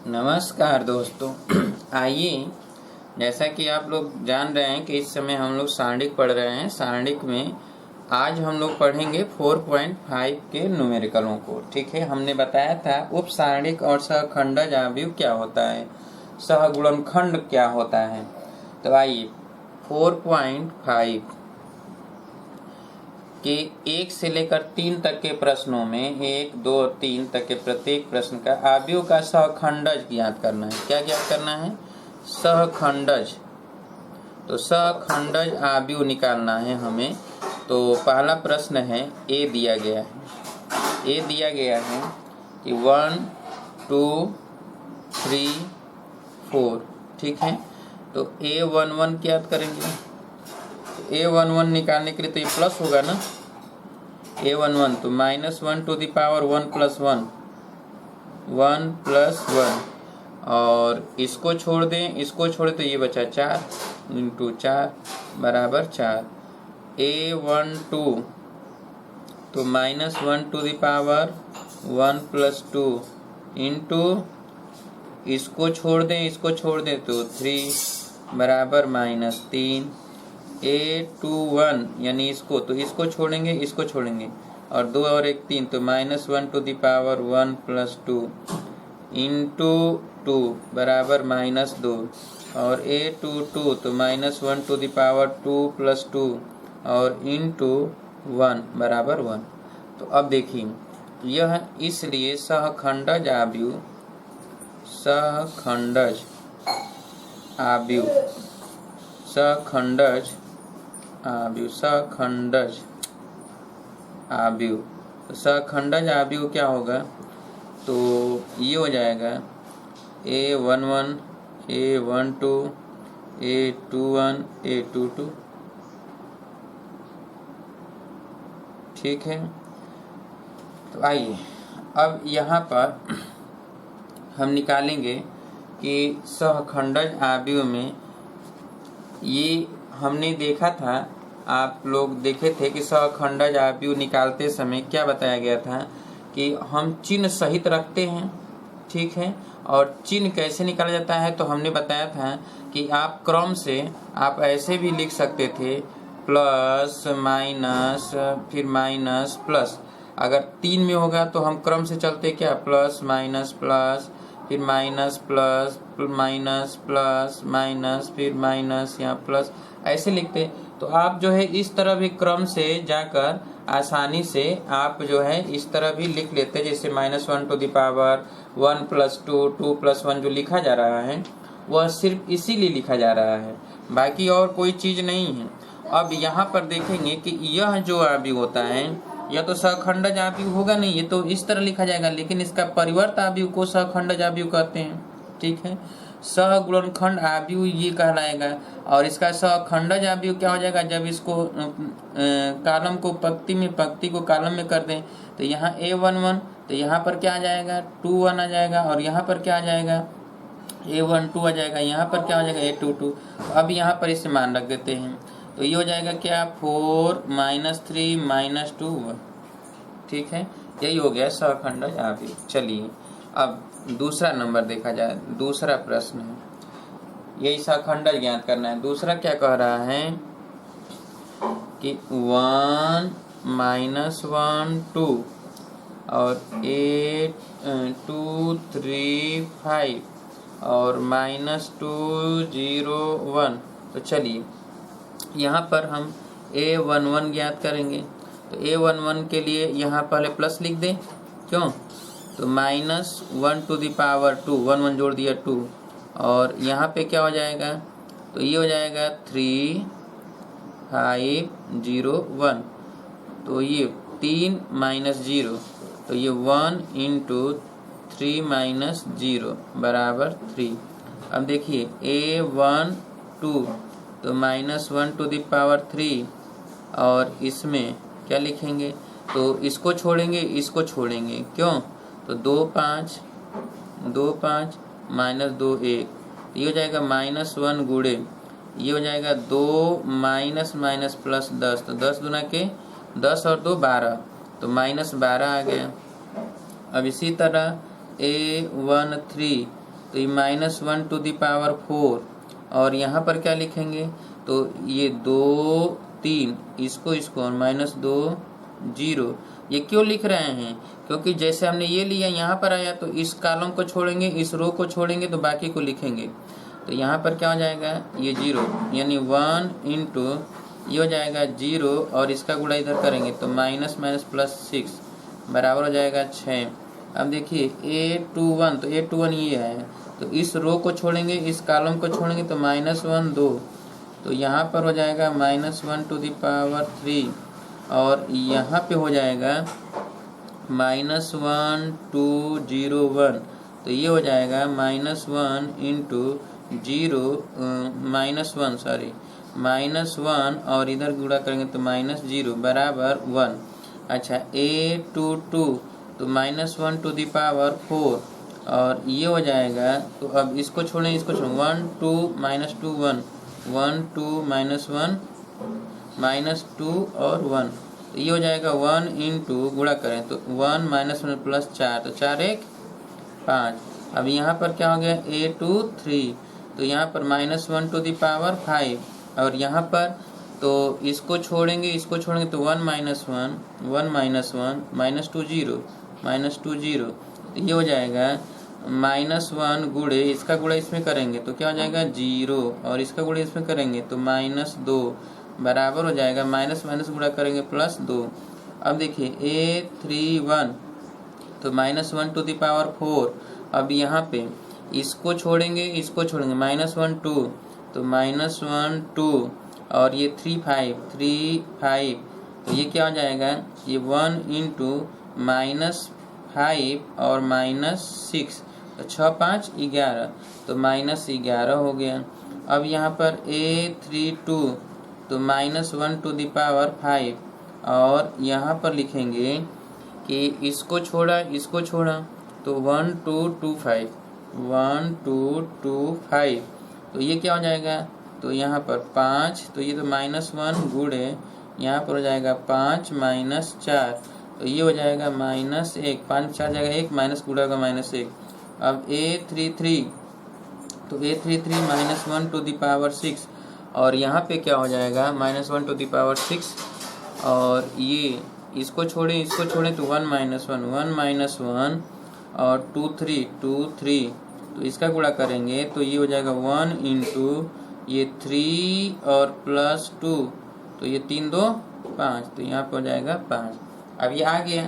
नमस्कार दोस्तों। आइए, जैसा कि आप लोग जान रहे हैं कि इस समय हम लोग सारणिक पढ़ रहे हैं। सारणिक में आज हम लोग पढ़ेंगे 4.5 के न्यूमेरिकलों को। ठीक है, हमने बताया था उप सारणिक और सहखंडज आव्यूह क्या होता है, सहगुणनखंड क्या होता है। तो आइए 4.5 कि 1 से लेकर 3 तक के प्रश्नों में 1, 2 और 3 तक के प्रत्येक प्रश्न का आव्यूह का सहखंडज ज्ञात करना है। क्या ज्ञात करना है? सहखंडज। तो सहखंडज आव्यूह निकालना है हमें। तो पहला प्रश्न है, ए दिया गया है। ए दिया गया है कि 1, 2, 3, 4। ठीक है, तो A11 ज्ञात करेंगे। A11 निकालने के लिए तो ये प्लस होगा ना। A11 तो -1 टू द पावर 1 + 1, 1 + 1 और इसको छोड़ दें, इसको छोड़े तो ये बचा 4 × 4 = 4। A12 तो -1 टू द पावर 1 + 2 इंटू इसको छोड़ दें, इसको छोड़ दें तो 3 = -3। A21 यानी इसको तो इसको छोड़ेंगे, इसको छोड़ेंगे और 2 और 1 3 तो -1 टू द पावर 1 + 2 इंटू 2 = -2 और A22 तो -1 टू द पावर 2 + 2 और इंटू 1 = 1। तो अब देखिए, यह इसलिए सहखंडज आव्यूह, सहखंडज आव्यूह, सहखंडज आव्यूह, सहखंडज आव्यूह। तो सहखंडज आव्यूह क्या होगा? तो ये हो जाएगा A11, A12, A21, A22। ठीक है, तो आइए अब यहाँ पर हम निकालेंगे कि सहखंडज आव्यूह में ये हमने देखा था, आप लोग देखे थे कि सहखंडज आव्यूह निकालते समय क्या बताया गया था कि हम चिन्ह सहित रखते हैं। ठीक है, और चिन्ह कैसे निकाला जाता है तो हमने बताया था कि आप क्रम से आप ऐसे भी लिख सकते थे, प्लस माइनस फिर माइनस प्लस। अगर 3 में होगा तो हम क्रम से चलते क्या, प्लस माइनस प्लस फिर minus plus minus plus minus फिर माइनस या प्लस, ऐसे लिखते। तो आप जो है इस तरह भी क्रम से जाकर आसानी से आप जो है इस तरह भी लिख लेते, जैसे -1 टू द पावर 1 + 2, 2 + 1 जो लिखा जा रहा है वह सिर्फ इसीलिए लिखा जा रहा है, बाकी और कोई चीज नहीं है। अब यहाँ पर देखेंगे कि यह जो आव्यूह होता है यह तो सहखंडज आव्यूह होगा नहीं, ये तो इस तरह लिखा जाएगा, लेकिन इसका परिवर्त आव्यूह को सहखंडज आव्यूह कहते हैं। ठीक है, सहगुणनखंड आव्यूह ये कहलाएगा। और इसका सहखंडज आव्यूह क्या हो जाएगा? जब इसको कॉलम को पंक्ति में, पंक्ति को कॉलम में कर दें तो यहाँ A11 तो यहाँ पर क्या आ जाएगा, 21 आ जाएगा और यहाँ पर क्या आ जाएगा, A12 आ जाएगा। यहाँ पर क्या हो जाएगा, A22। तो अब यहाँ पर इसे मान रख देते हैं, तो ये हो जाएगा क्या, 4 -3 -2 1। ठीक है, यही हो गया सहखंडज आव्यूह। चलिए अब दूसरा नंबर देखा जाए। दूसरा प्रश्न है, यही सहखंडज ज्ञात करना है। दूसरा क्या कह रहा है कि 1 -1 2 और 8 2 3 5 और -2 0 1। तो चलिए यहाँ पर हम A11 ज्ञात करेंगे। तो A11 के लिए यहाँ पहले प्लस लिख दें, क्यों? तो -1 टू द पावर 2, 1 1 जोड़ दिया 2 और यहाँ पे क्या हो जाएगा, तो ये हो जाएगा 3 5 0 1। तो ये 3 -0 तो ये 1 × 3 - 0 = 3। अब देखिए A12 तो -1 टू द पावर 3 और इसमें क्या लिखेंगे, तो इसको छोड़ेंगे, इसको छोड़ेंगे, क्यों? तो 2 5 2 5 -2 1 ये हो जाएगा -1 गुणे ये हो जाएगा 2 माइनस माइनस प्लस 10, तो 10 दूना के 10 और 2 12, तो -12 आ गया। अब इसी तरह A13 तो ये -1⁴ और यहाँ पर क्या लिखेंगे, तो ये 2 3 इसको और -2 0। ये क्यों लिख रहे हैं, क्योंकि जैसे हमने ये लिया यहाँ पर आया तो इस कॉलम को छोड़ेंगे, इस रो को छोड़ेंगे तो बाकी को लिखेंगे। तो यहाँ पर क्या हो जाएगा, ये 0 यानी 1 इंटू ये हो जाएगा 0 और इसका गुणा इधर करेंगे तो -−+6 बराबर हो जाएगा 6। अब देखिए A21, तो A21 ये है, तो इस रो को छोड़ेंगे, इस कॉलम को छोड़ेंगे तो -1 2, तो यहाँ पर हो जाएगा -1⁴ और यहाँ पे हो जाएगा -1 2 0 1, तो ये हो जाएगा -1 इंटू 0 -1 और इधर गुणा करेंगे तो -0 बराबर 1। अच्छा A22 तो -1⁴ और ये हो जाएगा, तो अब इसको छोड़ें 1 2 -2 1 1 2 -1 -2 और 1, तो ये हो जाएगा 1 इंटू गुणा करें तो 1 -1 +4, तो 4 1 5। अब यहाँ पर क्या हो गया A23, तो यहाँ पर -1⁵ और यहाँ पर तो इसको छोड़ेंगे तो 1 -1 -2 0 तो ये हो जाएगा -1 गुणे इसका गुणा इसमें करेंगे तो क्या हो जाएगा 0 और इसका गुणा इसमें करेंगे तो -2 बराबर हो जाएगा माइनस गुणा करेंगे +2। अब देखिए A31 तो -1⁴ अब यहाँ पे इसको छोड़ेंगे -1 2 तो -1 2 और ये 3 5 तो ये क्या हो जाएगा, ये 1 इंटू -5 और -6 तो 6 5 11 तो -11 हो गया। अब यहाँ पर A32 तो -1⁵ और यहाँ पर लिखेंगे कि इसको छोड़ा तो 1 2 2 5 1 2 2 5 तो ये क्या हो जाएगा, तो यहाँ पर 5 तो ये तो -1 गुणे यहाँ पर हो जाएगा 5 -4 तो ये हो जाएगा -1 5 4 जाएगा 1 माइनस गुणा होगा -1। अब A33 तो A33 -1⁵ और यहाँ पे क्या हो जाएगा -1⁵ और ये इसको छोड़ें तो 1 -1 और 2 3 तो इसका गुणा करेंगे तो ये हो जाएगा 1 इंटू ये 3 और +2 तो ये 3 2 5 तो यहाँ पर हो जाएगा 5। अब ये आ गया,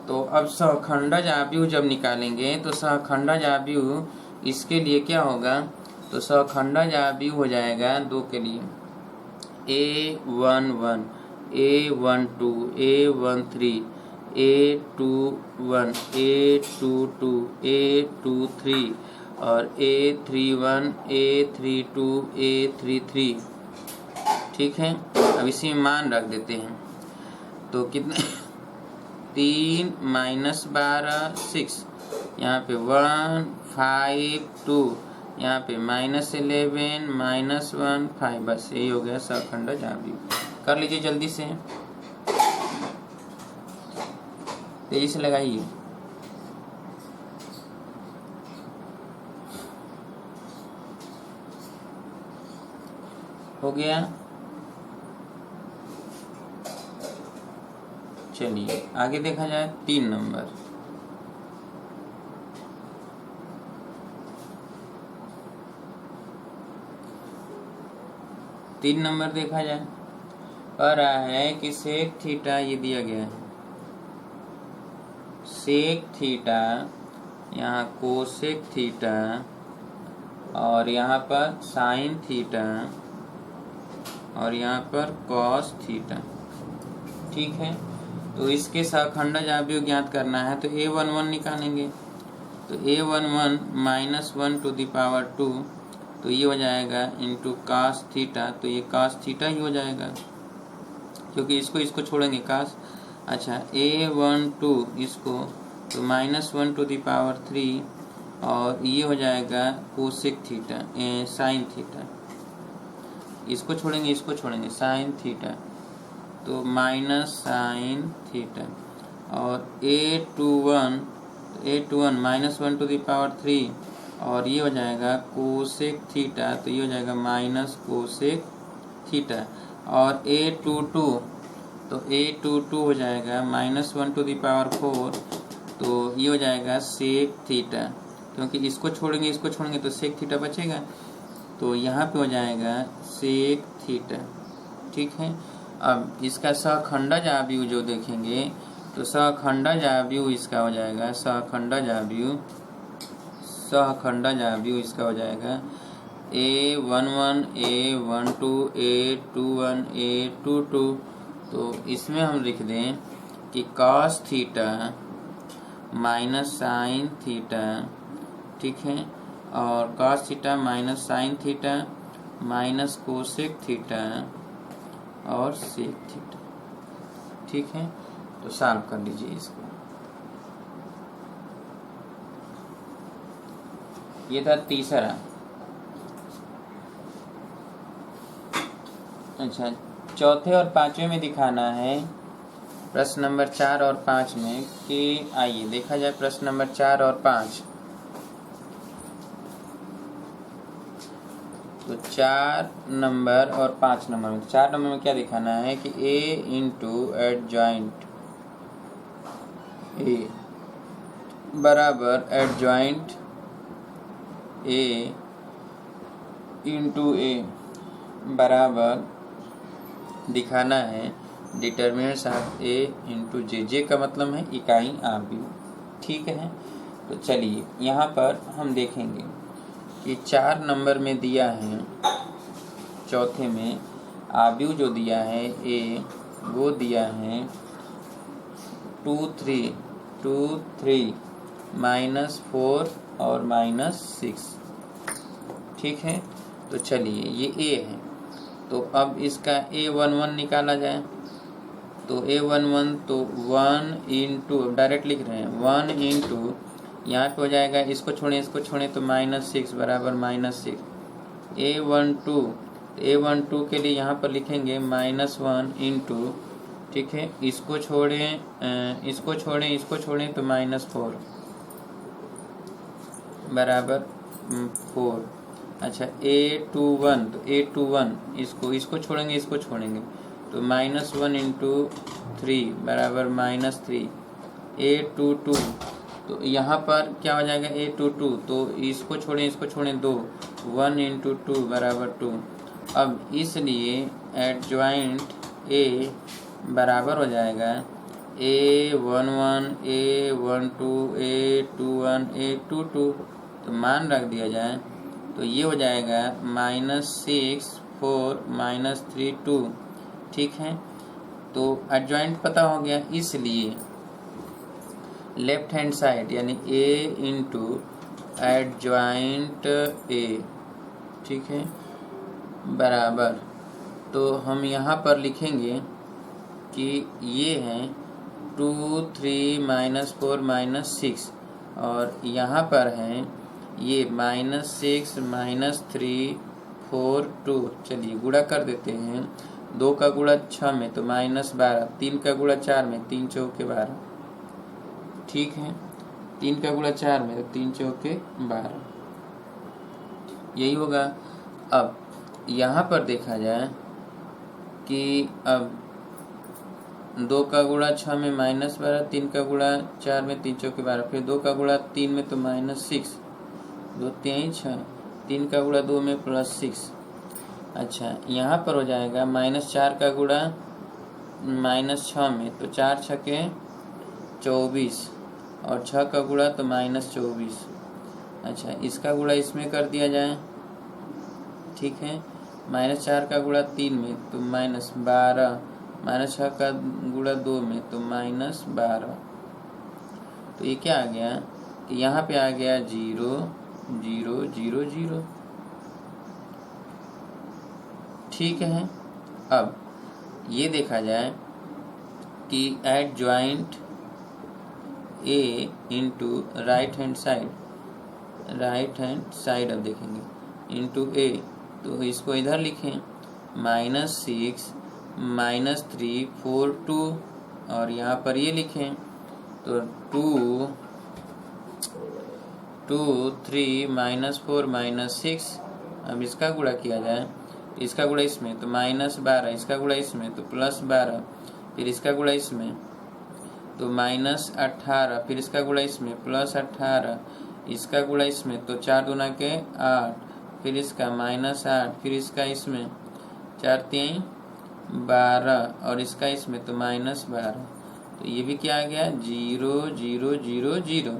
तो अब सहखंडज आव्यूह जब निकालेंगे तो सहखंडज आव्यूह इसके लिए क्या होगा, तो सहखंडज आव्यूह हो जाएगा 2 के लिए A11 A12 A13 A21 A22 A23 और A31 A32 A33। ठीक है, अब इसी में मान रख देते हैं तो कितने 3 -12 6 यहाँ पे 1 5 2 यहाँ पे -11 -1 5 बस यही हो गया सहखंडज आव्यूह। कर लीजिए जल्दी से, तेजी से लगाइए। हो गया, चलिए आगे देखा जाए 3 नंबर। देखा जाए, कह रहा है कि सेक थीटा ये दिया गया है, सेक थीटा यहाँ कोसेक थीटा और यहाँ पर साइन थीटा और यहाँ पर कॉस थीटा। ठीक है, तो इसके सहखंडज आव्यूह ज्ञात करना है तो A11 निकालेंगे तो A11 -1⁵2 तो ये हो जाएगा इंटू कास थीटा, तो ये कास थीटा ही हो जाएगा क्योंकि इसको छोड़ेंगे कास। अच्छा A12 इसको तो -1⁵3 और ये हो जाएगा कोसेक थीटा साइन थीटा, इसको छोड़ेंगे साइन थीटा तो माइनस साइन थीटा और A21 -1⁵3 और ये हो जाएगा कोसेक थीटा, तो ये हो जाएगा माइनस कोसेक थीटा। और a22, तो a22 हो जाएगा -1⁴, तो ये हो जाएगा सेक थीटा, क्योंकि इसको छोड़ेंगे तो सेक थीटा बचेगा, तो यहाँ पे हो जाएगा सेक थीटा। ठीक है। अब इसका सहखंडज आव्यूह जो देखेंगे तो सहखंडज आव्यूह इसका हो जाएगा, सहखंडज आव्यूह इसका हो जाएगा a11 a12 a21 a22। तो इसमें हम लिख दें कि cos theta minus sine theta, ठीक है, और cos theta minus sine theta minus cosec theta और सेक थीटा। ठीक है, तो सॉल्व कर लीजिए इसको। ये था तीसरा। अच्छा, चौथे और पांचवें में दिखाना है प्रश्न नंबर 4 और 5 में कि आइए देखा जाए प्रश्न नंबर 4 और 5। तो 4 नंबर और 5 नंबर में, 4 नंबर में क्या दिखाना है कि a इंटू एडजॉइंट a बराबर एडजॉइंट a इंटू a बराबर दिखाना है डिटर्मिनेंट्स ऑफ a इंटू जे का मतलब है इकाई आव्यूह। ठीक है, तो चलिए यहाँ पर हम देखेंगे कि 4 नंबर में दिया है, चौथे में आव्यूह जो दिया है a, वो दिया है 2 3 -4 और -6। ठीक है, तो चलिए ये a है, तो अब इसका a11 निकाला जाए। तो a11 तो 1 इंटू, डायरेक्ट लिख रहे हैं 1 इंटू, यहाँ पे हो जाएगा इसको छोड़ें तो -6 बराबर -6। a12 के लिए यहाँ पर लिखेंगे -1 इंटू, ठीक है, इसको छोड़ें तो -4 बराबर 4। अच्छा, a21 तो a21 इसको छोड़ेंगे तो -1 इंटू 3 बराबर -3। a22 तो यहाँ पर क्या हो जाएगा a22, तो इसको छोड़ें 2, 1 इंटू 2 बराबर 2। अब इसलिए एडजॉइंट a बराबर हो जाएगा a11 a12 a21 a22, तो मान रख दिया जाए तो ये हो जाएगा -6 4 -3 2। ठीक है, तो एडजॉइंट पता हो गया, इसलिए लेफ्ट हैंड साइड यानी a इंटू एडजॉइंट a, ठीक है, बराबर, तो हम यहाँ पर लिखेंगे कि ये है 2 3 -4 -6, और यहाँ पर है ये -6 -3 4 2। चलिए गुणा कर देते हैं, 2 का गुणा 6 में तो -12, 3 का गुणा 4 में 3 चौके 12। ठीक है, 3 का गुणा 4 में तो 3 चौके 12, यही होगा। अब यहाँ पर देखा जाए कि अब 2 का गुणा 6 में -12, 3 का गुणा 4 में 3 चौके 12, फिर 2 का गुणा 3 में तो -6, 2 3 6, 3 का गुणा 2 में +6। अच्छा, यहाँ पर हो जाएगा -4 का गुणा -6 में तो 4 छके 24, और 6 का गुणा तो -24। अच्छा, इसका गुणा इसमें कर दिया जाए, ठीक है, -4 का गुणा 3 में तो -12, -6 का गुणा 2 में तो -12। तो ये क्या आ गया कि यहाँ पे आ गया 0 0 0 0। ठीक है, अब ये देखा जाए कि adjoint a into right hand side अब देखेंगे इंटू a, तो इसको इधर लिखें -6 -3 4 2, और यहाँ पर ये लिखें तो 2 2 3 -4 -6। अब इसका गुणा किया जाए, इसका गुणा इसमें तो -12, इसका गुणा इसमें तो +12, फिर इसका गुणा इसमें तो -18, फिर इसका गुणा इसमें +18, इसका गुणा इसमें तो 4 दूना के 8, फिर इसका -8, फिर इसका इसमें 4 3 12 और इसका इसमें तो -12। तो ये भी क्या आ गया 0 0 0 0।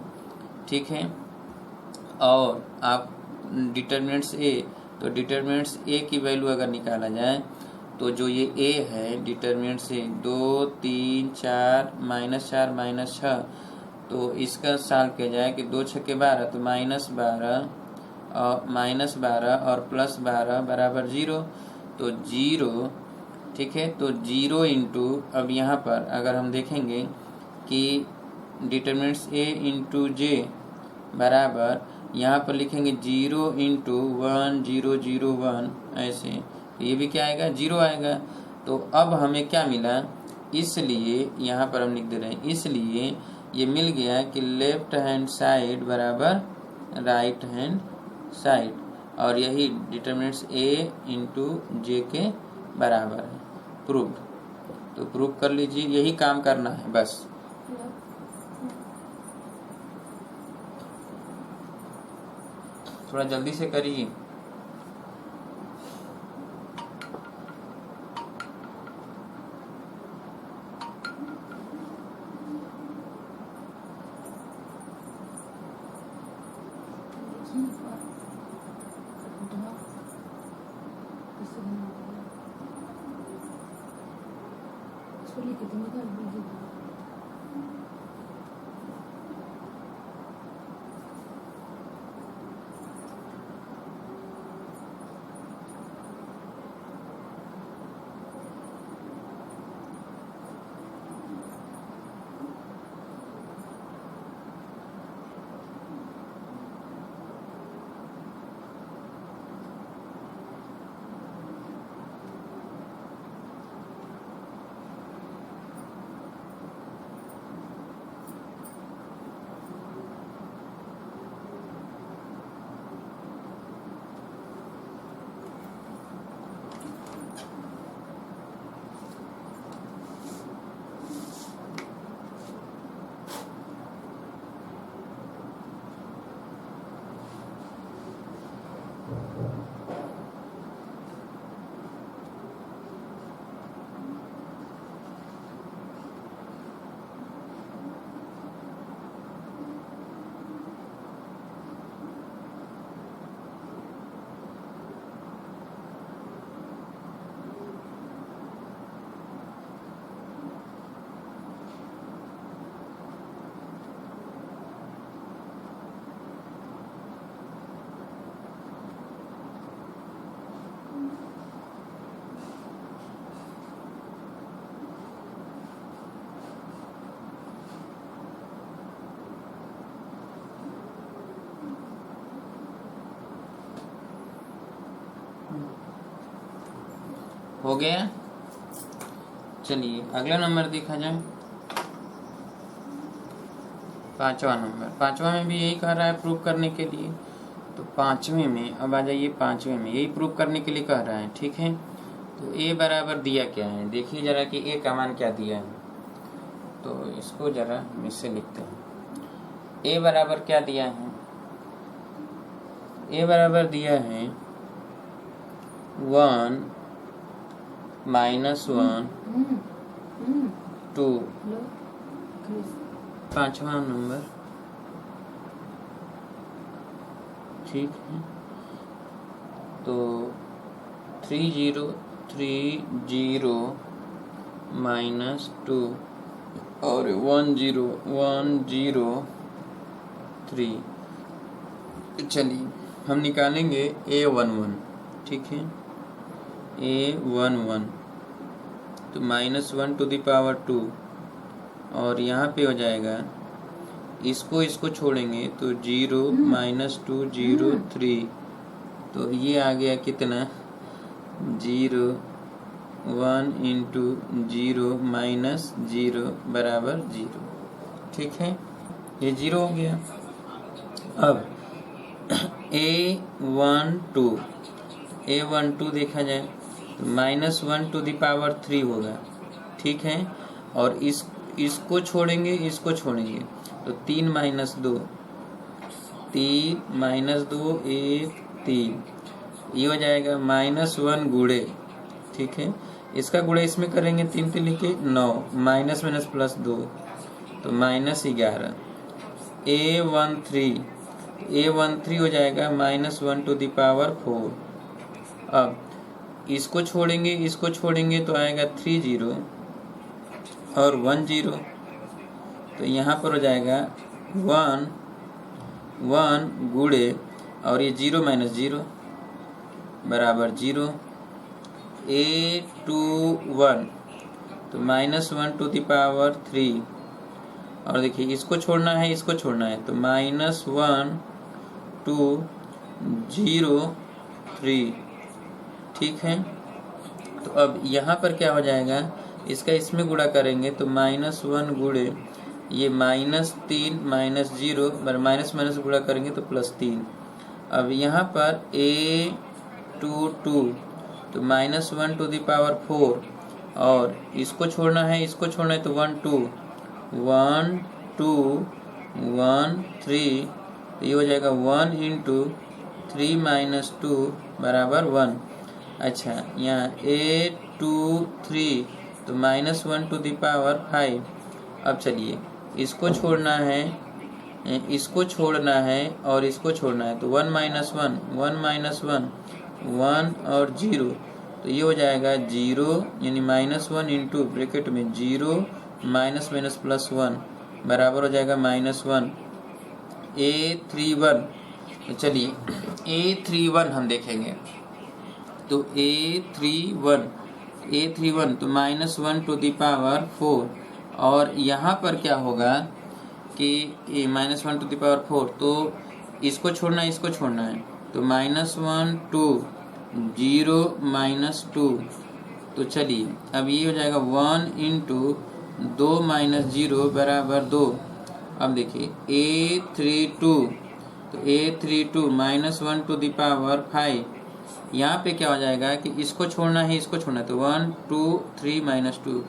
ठीक है। और आप डिटरमिनेंट्स ए, तो डिटरमिनेंट्स ए की वैल्यू अगर निकाला जाए तो जो ये ए है डिटरमिनेंट्स ए 2 3 4 -4 -6, तो इसका सॉल्व किया जाए कि 2 6 12 तो -12 और -12 और +12 बराबर 0। तो 0, ठीक है। तो 0 इंटू, अब यहाँ पर अगर हम देखेंगे कि डिटरमिनेंट्स ए इंटू जे बराबर, यहाँ पर लिखेंगे 0 इंटू 1 0 0 1, ऐसे ये भी क्या आएगा 0 आएगा। तो अब हमें क्या मिला, इसलिए यहाँ पर हम लिख दे रहे हैं, इसलिए ये मिल गया कि लेफ्ट हैंड साइड बराबर राइट हैंड साइड, और यही डिटरमिनेंट्स ए इंटू जे के बराबर है। प्रूव, तो प्रूव कर लीजिए, यही काम करना है बस। थोड़ा जल्दी से करिए। हो गया। चलिए अगला नंबर देखा जाए, 5वां नंबर। 5वां में भी यही कह रहा है प्रूव करने के लिए। तो 5वें में अब आ जाइए, 5वें में यही प्रूव करने के लिए कह रहा है। ठीक है। तो ए बराबर दिया क्या है, देखिए जरा कि ए का मान क्या दिया है। तो इसको जरा इससे लिखते हैं। ए बराबर क्या दिया है, ए बराबर दिया है 1 -1 2। 5वां नंबर। ठीक है। तो 3 0 3 0 -2 और 1 0 1 0 3। चलिए हम निकालेंगे A11। ठीक है। A11 तो -1 टू द पावर 2, और यहाँ पे हो जाएगा, इसको छोड़ेंगे तो 0 -2 0 3। तो ये आ गया कितना 0 1 इंटू 0 -0 बराबर 0। ठीक है, ये 0 हो गया। अब A12 देखा जाए तो -1⁻³ होगा, ठीक है। और इसको छोड़ेंगे, इसको छोड़ेंगे तो 3 - 2, 3 - 2 1 3, ये हो जाएगा -1 गुणे, ठीक है। इसका गुणा इसमें करेंगे 3 3 लिखे 9, माइनस माइनस +2 तो -11। A13 हो जाएगा -1⁴। अब इसको छोड़ेंगे, इसको छोड़ेंगे तो आएगा 3 0 और 1 0, तो यहाँ पर हो जाएगा 1 1 गुणे और ये 0 - 0 बराबर 0। A21 तो -1⁻³ और देखिए इसको छोड़ना है, इसको छोड़ना है तो -1 2 0 3, ठीक है। तो अब यहाँ पर क्या हो जाएगा, इसका इसमें गुणा करेंगे तो -1 गुणे ये -3 -0 माइनस माइनस गुणा करेंगे तो +3। अब यहाँ पर A22 तो -1⁴ और इसको छोड़ना है, इसको छोड़ना है तो 1 2 1 2 1 3, तो ये हो जाएगा 1 × 3 - 2 बराबर 1। अच्छा, यहाँ A23 तो -1⁵। अब चलिए इसको छोड़ना है, इसको छोड़ना है और इसको छोड़ना है तो 1 - 1 1 - 1 1 और 0, तो ये हो जाएगा 0 यानी -1 इंटू ब्रैकेट में 0 माइनस माइनस +1 बराबर हो जाएगा -1। A31 तो चलिए A31 हम देखेंगे तो A31 तो -1⁴ और यहाँ पर क्या होगा कि -1⁴ तो इसको छोड़ना है, इसको छोड़ना है तो -1 2 0 -2, तो चलिए अब ये हो जाएगा 1 × 2 - 0 बराबर 2। अब देखिए A32 तो A32 -1⁵, यहाँ पे क्या हो जाएगा कि इसको छोड़ना है, इसको छोड़ना है तो 1 2 3 - 2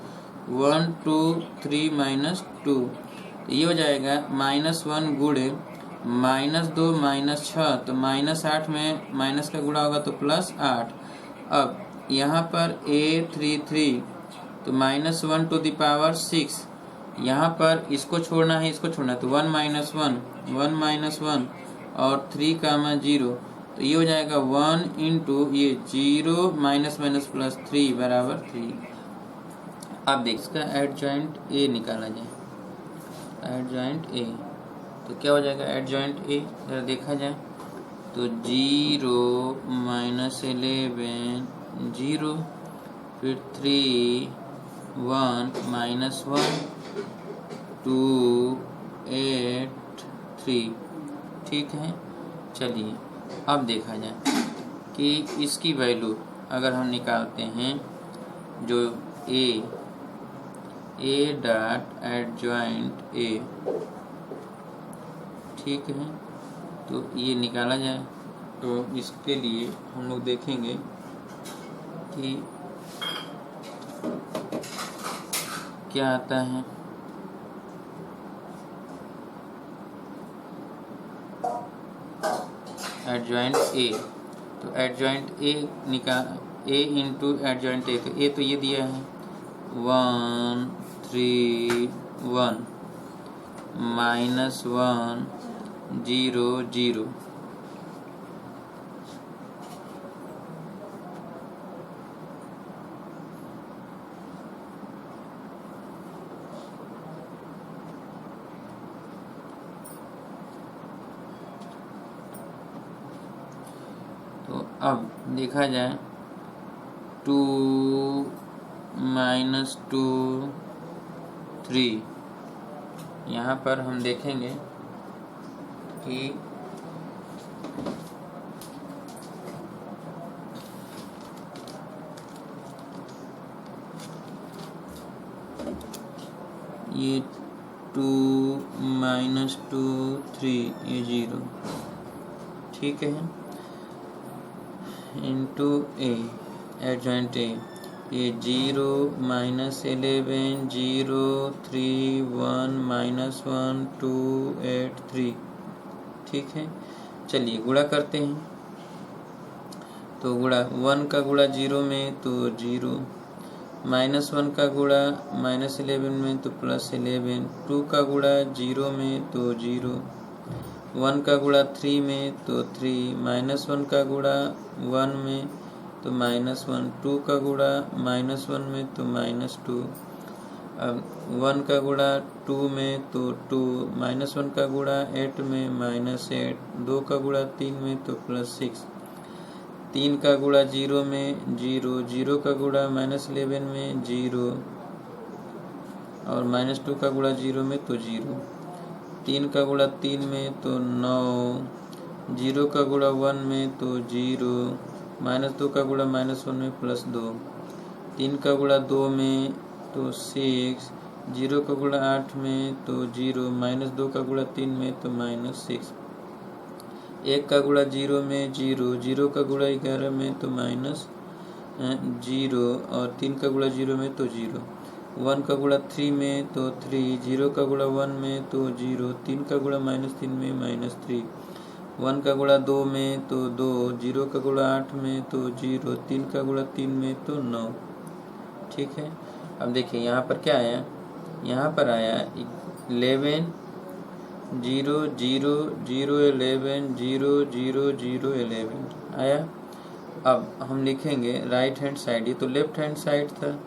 1 2 3 - 2, तो ये हो जाएगा -1 गुणे -2 -6 तो -8 में माइनस का गुणा होगा तो +8। अब यहाँ पर A33 तो -1⁶, यहाँ पर इसको छोड़ना है, इसको छोड़ना है तो 1 - 1 और 3 0, तो ये हो जाएगा 1 × ये 0 माइनस माइनस +3 बराबर 3। अब देख इसका एडजॉइंट A निकाला जाए, एडजॉइंट A तो क्या हो जाएगा एडजॉइंट A, जरा देखा जाए तो 0 -11 0 फिर 3 1 -1 2 8 3, ठीक है। चलिए अब देखा जाए कि इसकी वैल्यू अगर हम निकालते हैं जो A डॉट एडजॉइंट A, ठीक है, तो ये निकाला जाए तो इसके लिए हम लोग देखेंगे कि क्या आता है। एडजॉइंट A तो adjoint A A into adjoint A, तो A तो ये दिया है 1 3 1 -1 0 0, तो अब देखा जाए 2 -2 3, यहाँ पर हम देखेंगे कि ये 2 -2 3 ये 0, ठीक है, इंटू ए एडजॉइंट ए, ये 0 -11 0 3 1 -1 2 8 3, ठीक है। चलिए गुणा करते हैं। तो गुणा 1 का गुणा 0 में तो 0, -1 का गुणा -11 में तो +11, 2 का गुणा 0 में तो 0, 1 का गुणा 3 में तो 3, -1 का गुणा 1 में तो -1, 2 का गुणा -1 में तो -2, अब 1 का गुणा 2 में तो 2, -1 का गुणा 8 में -8, 2 का गुणा 3 में तो +6, 3 का गुणा 0 में 0, 0 का गुणा -11 में 0 और -2 का गुणा 0 में तो 0, 3 का गुणा 3 में तो 9, 0 का गुणा 1 में तो 0, -2 का गुणा -1 में +2, 3 का गुणा 2 में तो 6, 0 का गुणा 8 में तो 0, -2 का गुणा 3 में तो -6, 1 का गुणा 0 में 0, 0 का गुणा 11 में तो -0 और 3 का गुणा 0 में तो 0, 1 का गुणा 3 में तो 3, 0 का गुणा 1 में तो 0, 3 का गुणा -3 में -3, 1 का गुणा 2 में तो 2, 0 का गुणा 8 में तो 0, 3 का गुणा 3 में तो 9, ठीक है। अब देखिए यहाँ पर क्या आया, यहाँ पर आया 11 0 0 0 11 0 0 0 11 आया। अब हम लिखेंगे राइट हैंड साइड, ये तो लेफ्ट हैंड साइड था,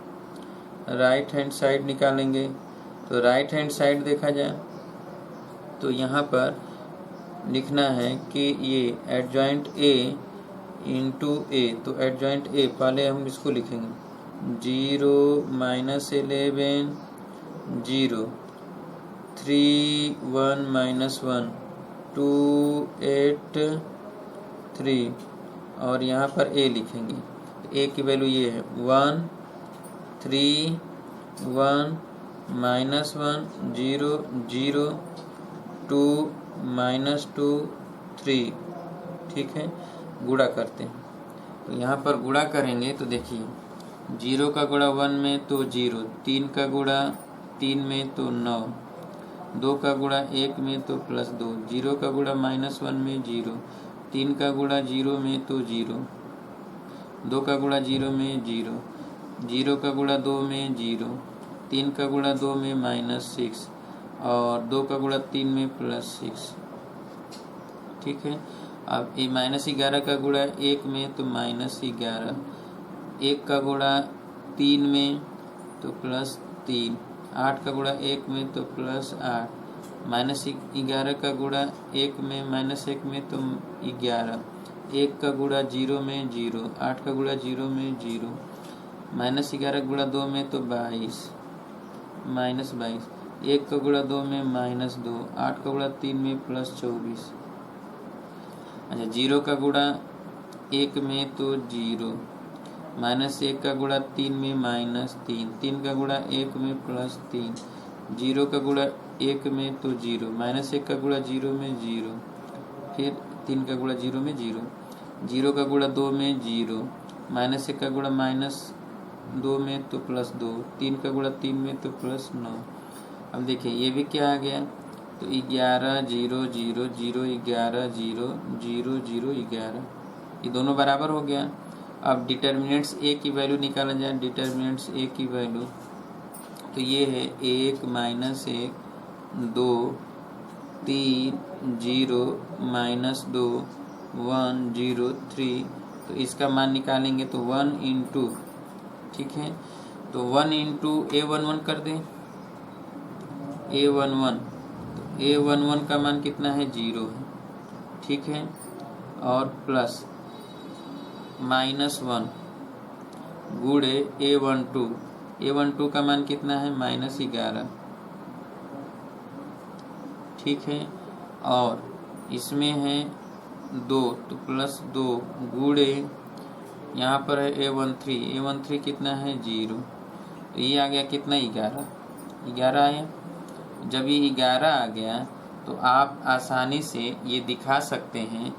राइट हैंड साइड निकालेंगे। तो राइट हैंड साइड देखा जाए तो यहाँ पर लिखना है कि ये एडजॉइंट ए इंटू ए, तो एडजॉइंट ए पहले हम इसको लिखेंगे 0 -11 0 3 1 -1 2 8 3 और यहाँ पर ए लिखेंगे। तो ए की वैल्यू ये है 1 3 1 -1 0 0 2 -2 3, ठीक है। गुणा करते हैं, तो यहाँ पर गुणा करेंगे तो देखिए 0 का गुणा 1 में तो 0, 3 का गुणा 3 में तो 9, 2 का गुणा 1 में तो +2, 0 का गुणा -1 में 0, 3 का गुणा 0 में तो 0, 2 का गुणा 0 में 0, 0 का गुणा 2 में 0, 3 का गुणा 2 में -6 और 2 का गुणा 3 में +6, ठीक है। अब ये -11 का गुणा 1 में तो -11, 1 का गुणा 3 में तो +3, 8 का गुणा 1 में तो +8, -11 का गुणा 1 में -1 में तो 11, 1 का गुणा 0 में 0, 8 का गुणा 0 में 0, -11 गुणा 2 में तो 22 -22, 1 का गुणा 2 में -2, 8 का गुणा 3 में +24। अच्छा 0 का गुणा 1 में तो 0, -1 का गुणा 3 में -3, 3 का गुणा 1 में +3, 0 का गुणा 1 में तो 0, -1 का गुणा 0 में 0, फिर 3 का गुणा 0 में 0, 0 का गुणा 2 में 0, -1 का गुणा -2 में तो +2, 3 का गुणा 3 में तो +9। अब देखिए ये भी क्या आ गया, तो 11 0 0 0 11 0 0 0 11, ये दोनों बराबर हो गया। अब डिटर्मिनेंट्स ए की वैल्यू निकाला जाए, डिटर्मिनेंट्स ए की वैल्यू तो ये है 1 -1 2 3 0 -2 1 0 3, तो इसका मान निकालेंगे तो 1 इंटू, ठीक है। तो 1 इंटू A11 कर दें, A11, तो A11 का मान कितना है 0 है, ठीक है, और प्लस -1 गुणे A12, A12 का मान कितना है -11, ठीक है, और इसमें है 2 तो +2 गुणे यहाँ पर है A13 कितना है 0, तो ये आ गया कितना 11 आया। जब ये 11 आ गया तो आप आसानी से ये दिखा सकते हैं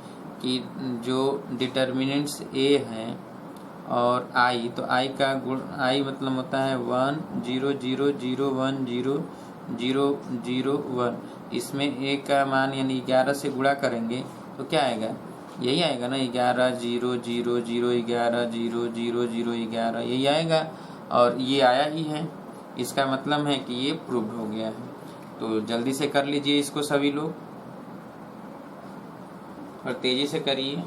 कि जो डिटर्मिनेंट्स ए हैं और आई, तो आई का गुण, आई मतलब होता है 1 0 0 0 1 0 0 0 1। इसमें ए का मान यानी 11 से गुणा करेंगे तो क्या आएगा, यही आएगा ना, 11 0 0 0 11 0 0 0 11, यही आएगा। और ये आया ही है, इसका मतलब है कि ये प्रूव हो गया है। तो जल्दी से कर लीजिए इसको सभी लोग, और तेजी से करिए।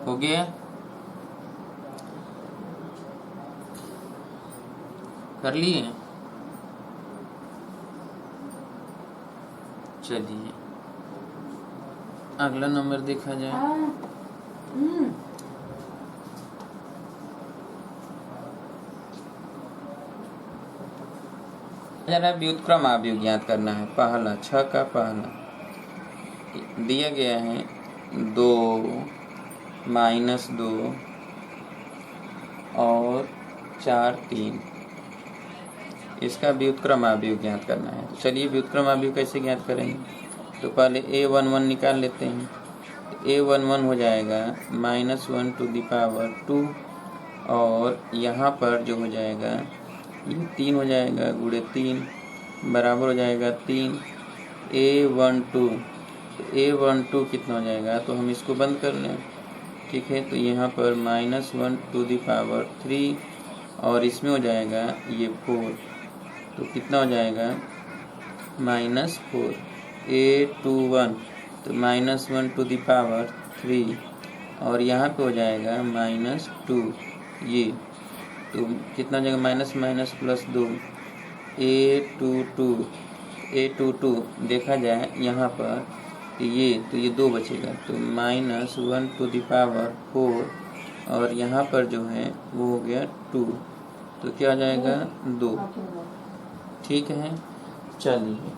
हो गया, कर लिए। चलिए अगला नंबर देखा जाए। जरा व्युत्क्रम आव्यूह ज्ञात करना है। पहला 6 का पहला दिया गया है 2 -2 और 4 3, इसका व्युत्क्रम आव्यूह ज्ञात करना है। तो चलिए व्युत्क्रम आव्यूह कैसे ज्ञात करेंगे, तो पहले a11 निकाल लेते हैं। a11 हो जाएगा -1 टू द पावर 2, और यहाँ पर जो हो जाएगा ये 3 हो जाएगा, गुणे 3 बराबर हो जाएगा 3। a12, तो a12 कितना हो जाएगा, तो हम इसको बंद कर लें, ठीक है। तो यहाँ पर -1 टू द पावर 3, और इसमें हो जाएगा ये 4, तो कितना हो जाएगा -4। a21, तो -1 टू द पावर 3, और यहाँ पे हो जाएगा -2, ये तो कितना हो जाएगा, माइनस माइनस प्लस 2। a22 देखा जाए यहाँ पर तो ये 2 बचेगा, तो -1 टू द पावर 4, और यहाँ पर जो है वो हो गया 2, तो क्या हो जाएगा 2, ठीक है। चलिए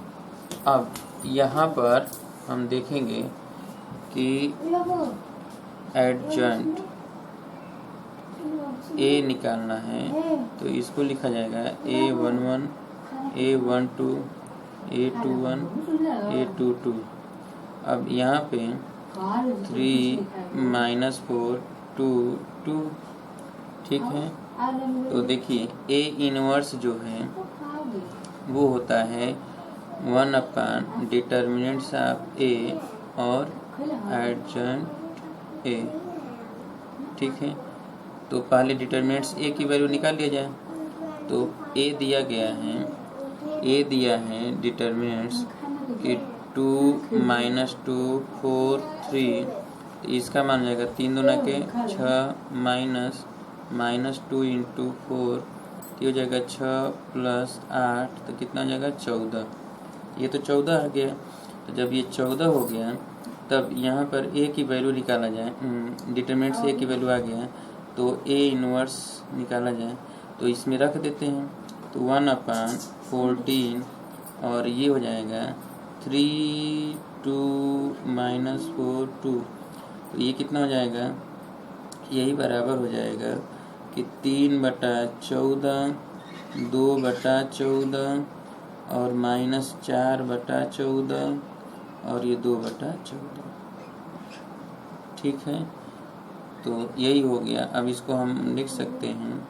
अब यहाँ पर हम देखेंगे कि एडजॉइंट ए निकालना है, तो इसको लिखा जाएगा a11 a12 a21 a22। अब यहाँ पे 3 -4 2 2, ठीक है। तो देखिए ए इनवर्स जो है वो होता है 1 डिटर्मिनेंट्स ऑफ ए और एडजॉइंट ए, ठीक है। तो पहले डिटर्मिनेंट्स ए की वैल्यू निकाल लिया जाए। तो ए दिया है डिटर्मिनेंट्स कि 2 -2 4 3, तो इसका मान जाएगा 3 दूना के 6 -2 इंटू 4, तो हो जाएगा 6 + 8, तो कितना हो जाएगा 14। ये तो 14 आ गया। तो जब ये 14 हो गया तब यहाँ पर ए की वैल्यू निकाला जाए, डिटरमिनेंट्स ए की वैल्यू आ गया, तो ए इनवर्स निकाला जाए। तो इसमें रख देते हैं, तो 1/14, और ये हो जाएगा 3 2 -4 2, तो ये कितना हो जाएगा, यही बराबर हो जाएगा कि 3/14 2/14 और -4/14 और ये 2/14, ठीक है। तो यही हो गया। अब इसको हम लिख सकते हैं,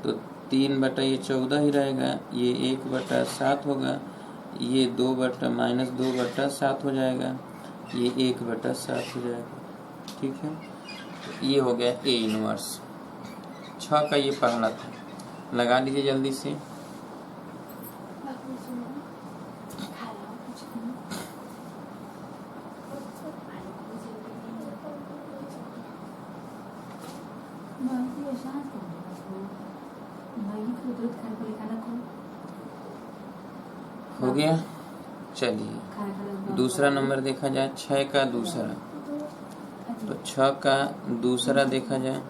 तो 3/14 ही रहेगा, ये 1/7 होगा, ये -2/7 हो जाएगा, ये 1/7 हो जाएगा, ठीक है। तो ये हो गया ए इनवर्स। 6 का ये पहला था, लगा लीजिए जल्दी से। हो गया। चलिए दूसरा नंबर देखा जाए, 6 का दूसरा। तो 6 का दूसरा देखा जाए,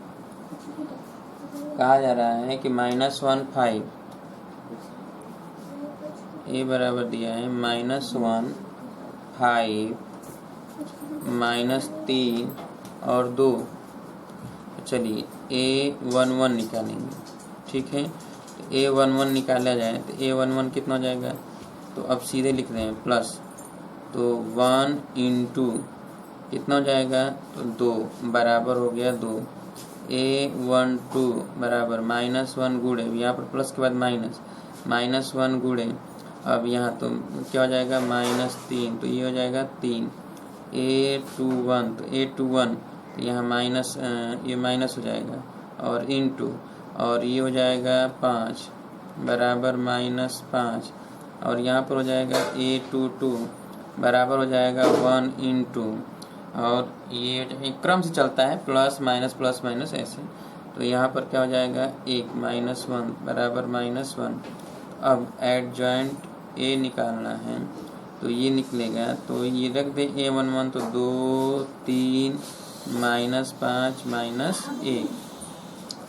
कहा जा रहा है कि -1 5 ए बराबर दिया है -1 5 -3 और 2। चलिए A11 निकालेंगे। ठीक है, तो A11 निकाला जाए तो A11 कितना हो जाएगा, तो अब सीधे लिख रहे हैं प्लस, तो 1 इंटू कितना हो जाएगा, तो 2 बराबर हो गया 2। A12 बराबर -1 गुणे, यहाँ पर प्लस के बाद -1 गुणे, अब यहाँ तो क्या हो जाएगा -3, तो ये हो जाएगा 3। A21 तो A21 तो यहाँ ये माइनस हो जाएगा और इंटू, और ये हो जाएगा 5 बराबर -5, और यहाँ पर हो जाएगा A22 बराबर हो जाएगा 1 इंटू, और ये क्रम से चलता है प्लस माइनस ऐसे। तो यहाँ पर क्या हो जाएगा 1 -1 बराबर -1। अब एडजॉइंट A निकालना है, तो ये निकलेगा, तो ये रख दे A11 तो 2 3 -5 -1।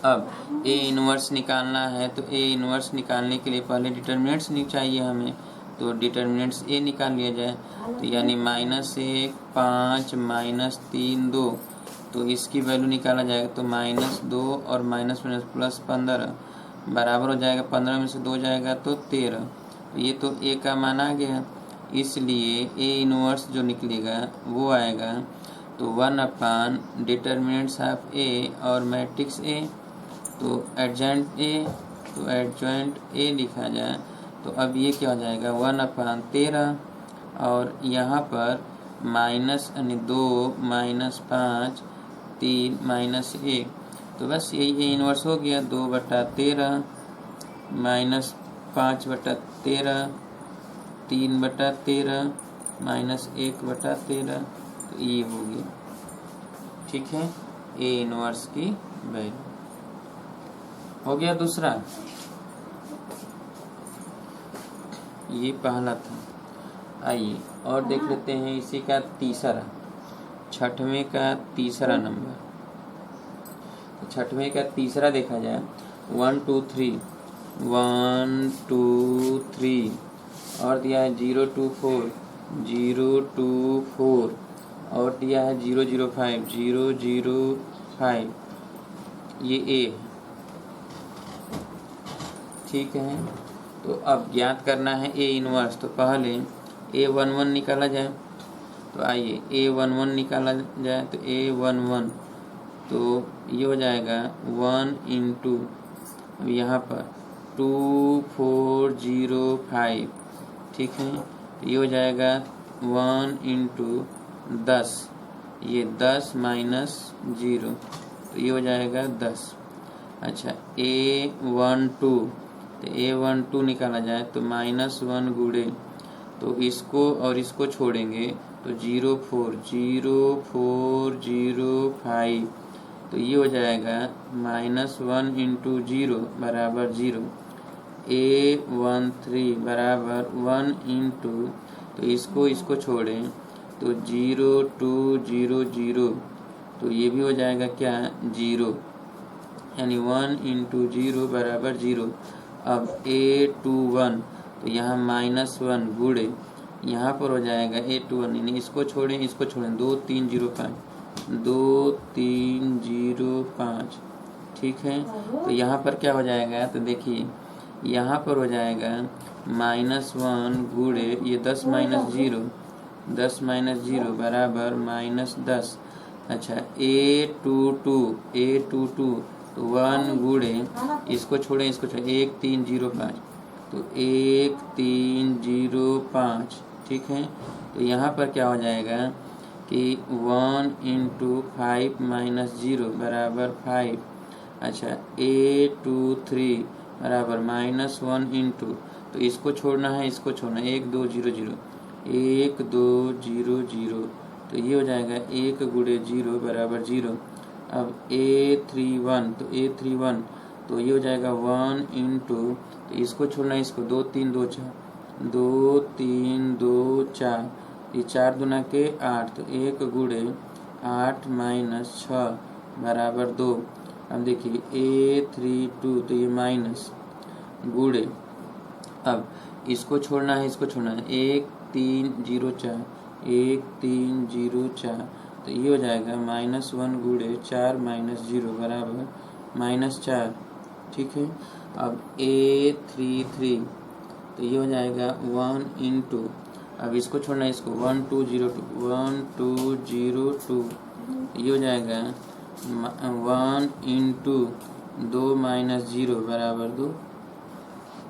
अब A इनवर्स निकालना है, तो A इनवर्स निकालने के लिए पहले डिटर्मिनेंट्स नहीं चाहिए हमें, तो डिटर्मिनेंट्स A निकाल लिया जाए। तो यानी -1 5 -3 2, तो इसकी वैल्यू निकाला जाएगा, तो -2 और माइनस प्लस 15 बराबर हो जाएगा, 15 में से 2 जाएगा तो 13। तो ये तो A का मान आ गया, इसलिए A इनवर्स जो निकलेगा वो आएगा, तो 1 डिटर्मिनेंट्स ऑफ A और मैट्रिक्स A, तो एडजॉइंट A लिखा जाए, तो अब ये क्या हो जाएगा 1/13, और यहाँ पर -2 -5 3 -1, तो बस यही A इनवर्स हो गया, 2/13 -5/13 3/13 -1/13, तो ये हो गया। ठीक है, A इनवर्स की वैल्यू हो गया। दूसरा, ये पहला था। आइए और देख लेते हैं इसी का तीसरा, 6वें का तीसरा नंबर। तो 6वें का तीसरा देखा जाए, 1 2 3 1 2 3, और दिया है 0 2 4 0 2 4, और दिया है 0 0 5 0 0 5, ये A। ठीक है, तो अब ज्ञात करना है A इनवर्स, तो पहले A11 निकाला जाए। तो आइए A11 निकाला जाए, तो A11 तो ये हो जाएगा 1 इंटू, अब यहाँ पर 2 4 0 5। ठीक है, तो ये हो जाएगा 1 इंटू 10, ये 10 -0, तो ये हो जाएगा 10। अच्छा A12, तो A12 निकाला जाए, तो -1 गुणे, तो इसको और इसको छोड़ेंगे, तो 0 4 0 4 0 5, तो ये हो जाएगा -1 इंटू 0 बराबर 0। A13 बराबर 1 इंटू, तो इसको छोड़ें, तो 0 2 0 0, तो ये भी हो जाएगा क्या 0, यानी 1 इंटू 0 बराबर 0। अब A21, तो यहाँ -1 गुणे, यहाँ पर हो जाएगा A21, यानी इसको छोड़ें 2 3 0 5 2 3 0 5। ठीक है, तो यहाँ पर क्या हो जाएगा, तो देखिए यहाँ पर हो जाएगा -1 गुणे, ये 10 -0 बराबर -10। अच्छा A22 तो 1 गुणे, इसको छोड़ें 1 3 0 5, तो 1 3 0 5। ठीक है, तो यहाँ पर क्या हो जाएगा कि 1 इंटू 5 -0 बराबर 5। अच्छा A23 बराबर -1 इंटू, तो इसको छोड़ना है 1 2 0 0 1 2 0 0, तो ये हो जाएगा 1 गुणे 0 बराबर 0। अब A31 तो A31 तो ये हो जाएगा 1 इंटू, तो इसको छोड़ना है, इसको 2 3 2 4, 2 3 2 4, ये 4 दूना के 8, तो 1 गुणे 8 माइनस 6 बराबर 2। अब देखिए A32 तो ये माइनस गुणे, अब इसको छोड़ना है, इसको छोड़ना है, 1 3 0 4, 1 3 0 4, तो ये हो जाएगा -1 गुणे 4 माइनस 0 बराबर -4। ठीक है। अब A33 तो ये हो जाएगा 1 इंटू, अब इसको छोड़ना है, इसको 1 2 0 2, 1 2 0 2, ये हो जाएगा 1 इंटू 2 माइनस 0 बराबर 2।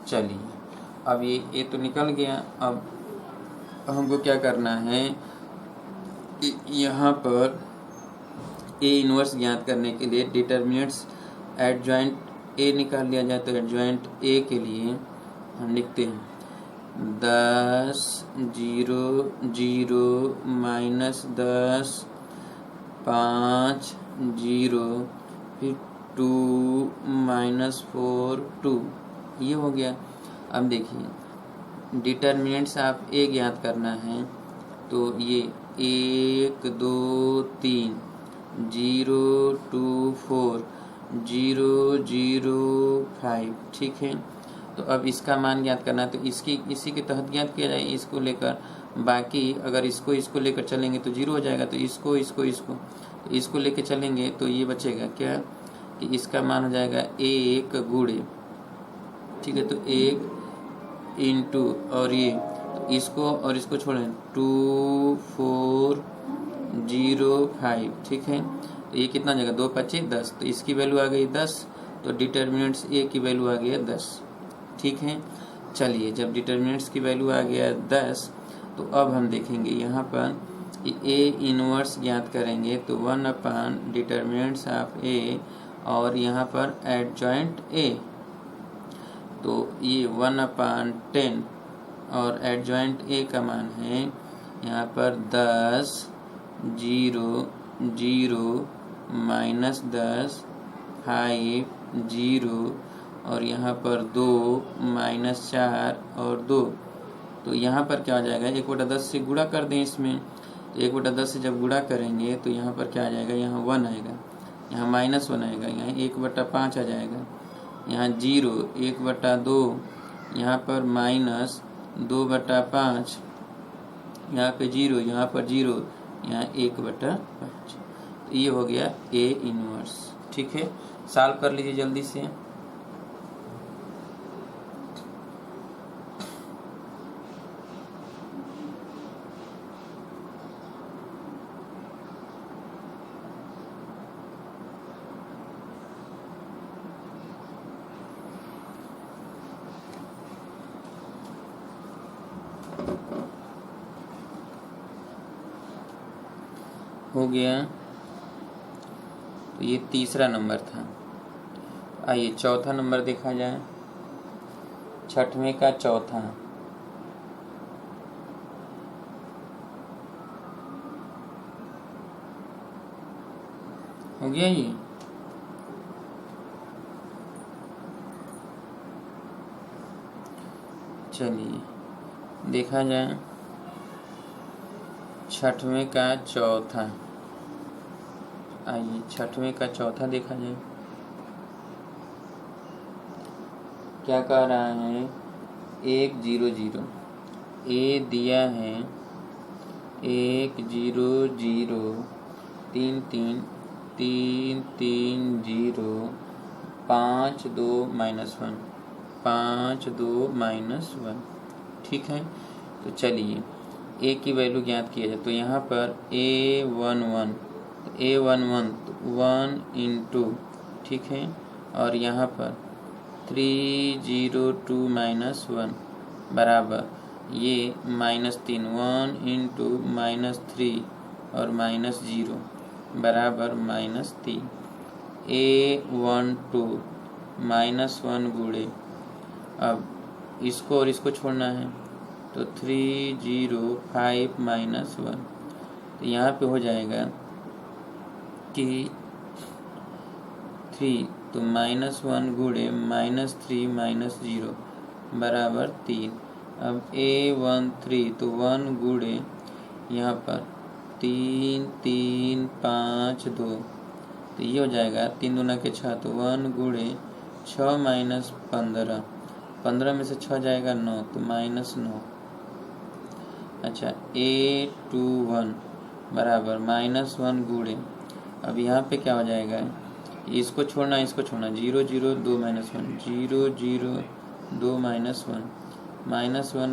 चलिए अब ये तो निकल गया। अब हमको क्या करना है, यहाँ पर ए इनवर्स ज्ञात करने के लिए डिटर्मिनेंट्स एडजॉइंट ए निकाल लिया जाए। तो एडजॉइंट ए के लिए हम लिखते हैं 10 0 0 माइनस 10 5 0 फिर 2 माइनस 4 2, ये हो गया। अब देखिए डिटर्मिनेंट्स आप ए ज्ञात करना है, तो ये 1 2 3 0 2 4 0 0 5, ठीक है। तो अब इसका मान ज्ञात करना है, तो इसी के तहत ज्ञात किया जाए, इसको लेकर, बाकी अगर इसको लेकर चलेंगे तो 0 हो जाएगा, तो इसको लेकर चलेंगे तो ये बचेगा क्या कि इसका मान हो जाएगा 1 गुणे, ठीक है, तो 1 इंटू और ये, तो इसको और इसको छोड़ें 2 4 0 5, ठीक है। तो ये कितना जाएगा, 2 5 10, तो इसकी वैल्यू आ गई 10, तो डिटर्मिनेंट्स ए की वैल्यू आ गया 10, ठीक है। चलिए जब डिटर्मिनेंट्स की वैल्यू आ गया 10, तो अब हम देखेंगे यहाँ पर ए इनवर्स ज्ञात करेंगे, तो 1 अपान डिटर्मिनेंट्स ऑफ ए और यहाँ पर एडजॉइंट ए, तो ये 1 अपान 10 और एडजॉइंट ए का मान है यहाँ पर 10 0 0 माइनस 10 5 0 और यहाँ पर 2 माइनस 4 और 2, तो यहाँ पर क्या हो जाएगा, 1/10 से गुणा कर दें इसमें, तो 1/10 से जब गुणा करेंगे तो यहाँ पर क्या आ जाएगा, यहाँ 1 आएगा, यहाँ -1 आएगा, यहाँ 1/5 आ जाएगा, यहाँ 0 1/2, यहाँ पर -2/5, यहाँ पे 0, यहाँ पर 0, यहाँ 1/5, तो ये हो गया ए इनवर्स। ठीक है, सॉल्व कर लीजिए जल्दी से। हो गया, तो ये तीसरा नंबर था। आइए चौथा नंबर देखा जाए, छठवें का चौथा। हो गया ये, चलिए देखा जाए छठवें का चौथा। आइए छठवें का चौथा देखा जाए, क्या कह रहा है, 1 0 0, ए दिया है 1 0 0 3 3 3 3 0 5 2 -1 5 2 -1, ठीक है। तो चलिए ए की वैल्यू ज्ञात किया जाए, तो यहाँ पर A11 तो 1 इंटू, ठीक है, और यहाँ पर 3 0 2 -1 बराबर ये -3, 1 इंटू -3 और -0 बराबर -3, A12 -1 गुणे, अब इसको और इसको छोड़ना है, तो 3 0 5 -1, तो यहाँ पे हो जाएगा कि 3 तो -1 गुणे -3 -0 बराबर 3। अब A13 तो 1 गुणे यहाँ पर 3 3 5 2 तो ये हो जाएगा 3 दूना के 6 तो 1 गुणे 6 माइनस 15, 15 में से 6 जाएगा 9 तो -9। अच्छा A21 बराबर -1 गुणे, अब यहाँ पे क्या हो जाएगा, इसको छोड़ना 0 0 2 -1 0 0 2 -1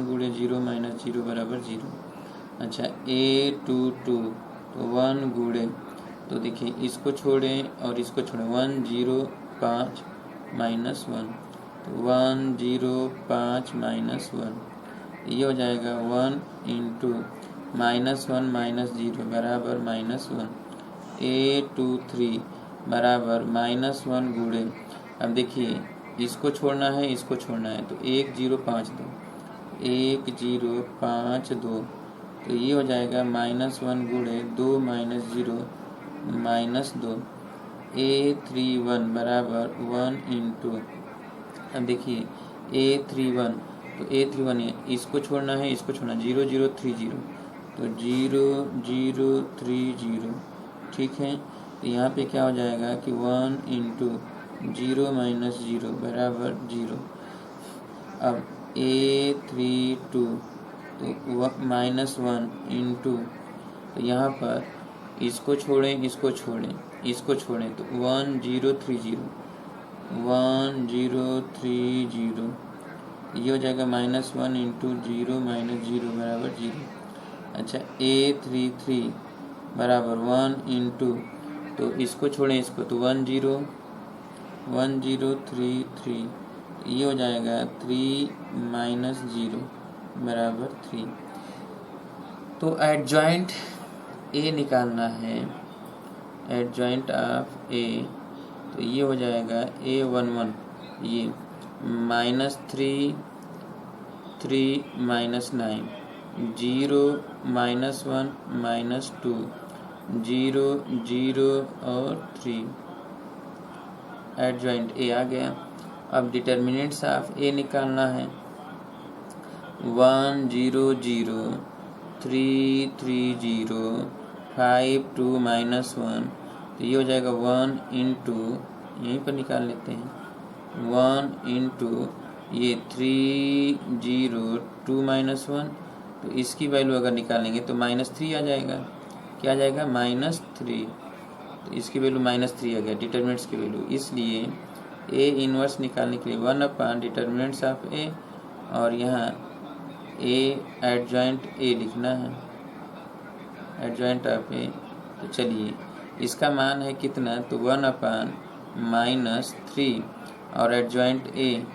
गुणे 0 -0 बराबर 0। अच्छा A22 तो 1 गुणे, तो देखिए इसको छोड़ें और इसको छोड़ें 1 0 5 -1 तो 1 0 5 -1 ये हो जाएगा 1 इंटू -1 -0 बराबर -1। A23 बराबर -1 गुणे, अब देखिए इसको छोड़ना है इसको छोड़ना है तो 1 0 5 2 1 0 5 2 तो ये हो जाएगा -1 गुणे 2 -0 -2। A31 बराबर 1 इंटू, अब देखिए A31 तो A31 इसको छोड़ना है इसको छोड़ना 0 0 3 0 तो 0 0 3 0, ठीक है। तो यहाँ पे क्या हो जाएगा कि 1 इंटू 0 -0 बराबर 0। अब A32 तो -1 इंटू, तो यहाँ पर इसको छोड़ें इसको छोड़ें तो 1 0 3 0 1 0 3 0 ये हो जाएगा -1 इंटू 0 -0 बराबर 0। अच्छा A33 बराबर 1 इंटू, तो इसको छोड़ें इसको तो 1 0 3 3 ये हो जाएगा 3 -0 बराबर 3। तो एडजॉइंट ए निकालना है, एडजॉइंट ऑफ ए, तो ये हो जाएगा A11 ये -3 3 -9 0 -1 -2 0 0 और 3, एडजॉइंट ए आ गया। अब डिटर्मिनेंट्स ऑफ ए निकालना है, 1 0 0 3 3 0 5 2 -1 तो ये हो जाएगा 1 इंटू, यहीं पर निकाल लेते हैं 1 इंटू ये 3 0 2 -1 तो इसकी वैल्यू अगर निकालेंगे तो -3 आ जाएगा, क्या आ जाएगा -3, तो इसकी वैल्यू -3 आ गया डिटर्मिनेंट्स की वैल्यू। इसलिए ए इनवर्स निकालने के लिए 1 डिटर्मिनेंट्स ऑफ ए और यहाँ ए एडजॉइंट ए लिखना है, एडजॉइंट ऑफ ए। तो चलिए इसका मान है कितना, तो 1/-3 और एडजॉइंट ए,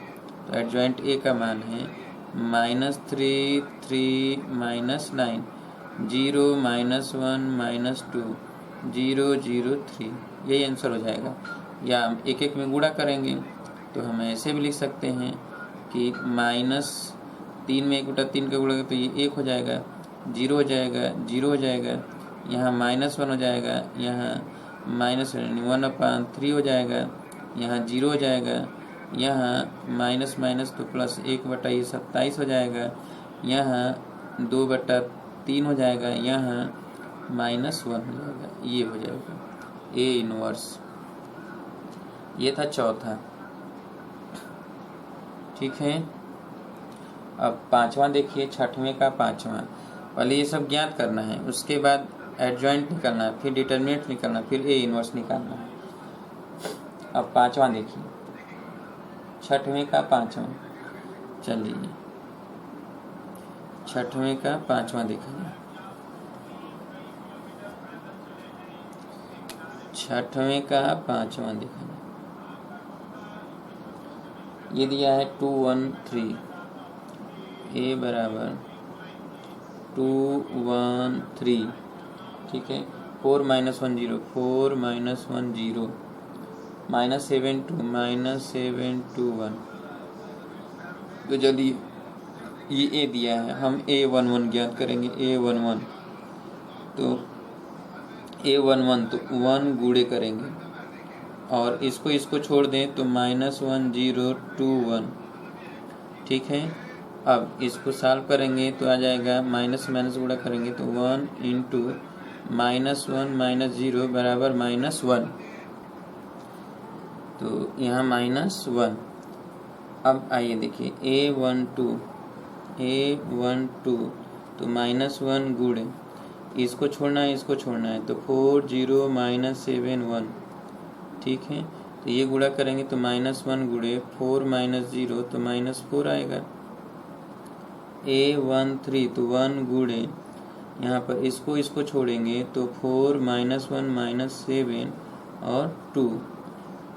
तो एडजॉइंट ए का मान है -3 3 -9 0 -1 -2 0 0 3, यही आंसर हो जाएगा। या हम एक एक में गुणा करेंगे तो हम ऐसे भी लिख सकते हैं कि -3 में 1/3 का गुणा तो ये 1 हो जाएगा, 0 हो जाएगा 0 हो जाएगा, यहाँ -1 हो जाएगा, यहाँ -1/3 हो जाएगा, यहाँ 0 हो जाएगा, यहाँ माइनस तो प्लस 1/27 हो जाएगा, यहाँ 2/3 हो जाएगा, यहाँ -1 हो जाएगा, ये हो जाएगा ए इनवर्स। ये था चौथा, ठीक है। अब पांचवा देखिए, छठवें का पांचवा, पहले ये सब ज्ञात करना है, उसके बाद एडजॉइंट निकालना है, फिर डिटर्मिनेंट निकालना, फिर ए इनवर्स निकालना है। अब पांचवा देखिए, छठवें का पांचवा, चलिए छठवें का पांचवा देखिए, छठवें का पांचवा देखिए, ये दिया है 2 1 3, ए बराबर 2 1 3, ठीक है। 4 -1 0 4 -1 0 -7 2 1, तो चलिए ये ए दिया है, हम A11 ज्ञात करेंगे। A11 तो A11 तो 1 गुणे करेंगे और इसको छोड़ दें तो -1 0 2 1। ठीक है, अब इसको सॉल्व करेंगे तो आ जाएगा माइनस माइनस गुणा करेंगे तो 1 इंटू -1 - 0 बराबर -1। तो यहाँ -1। अब आइए देखिए A12 तो -1 गुणे इसको छोड़ना है तो 4 0 -7 1। ठीक है, तो ये गुणा करेंगे तो -1 गुणे 4 - 0 तो -4 आएगा। A13 तो 1 गुणे यहाँ पर इसको छोड़ेंगे तो 4 -1 - 7 और 2।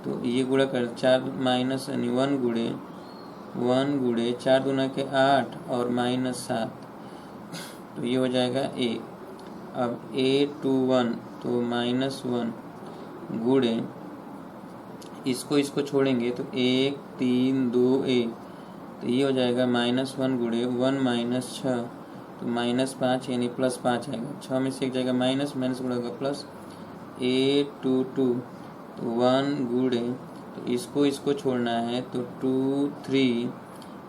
तो ये गुणा कर 4 -1 गुणे 1 गुणे 4 दूना के 8 और -7, तो ये हो जाएगा A। अब A21 तो -1 गुणे इसको छोड़ेंगे तो 1 3 2 1, तो ये हो जाएगा -1 गुणे 1 - 6 तो -5 यानी +5 आएगा। 6 में से एक जाएगा माइनस गुणा होगा प्लस। A22 तो 1 गुणे तो इसको छोड़ना है तो 2 3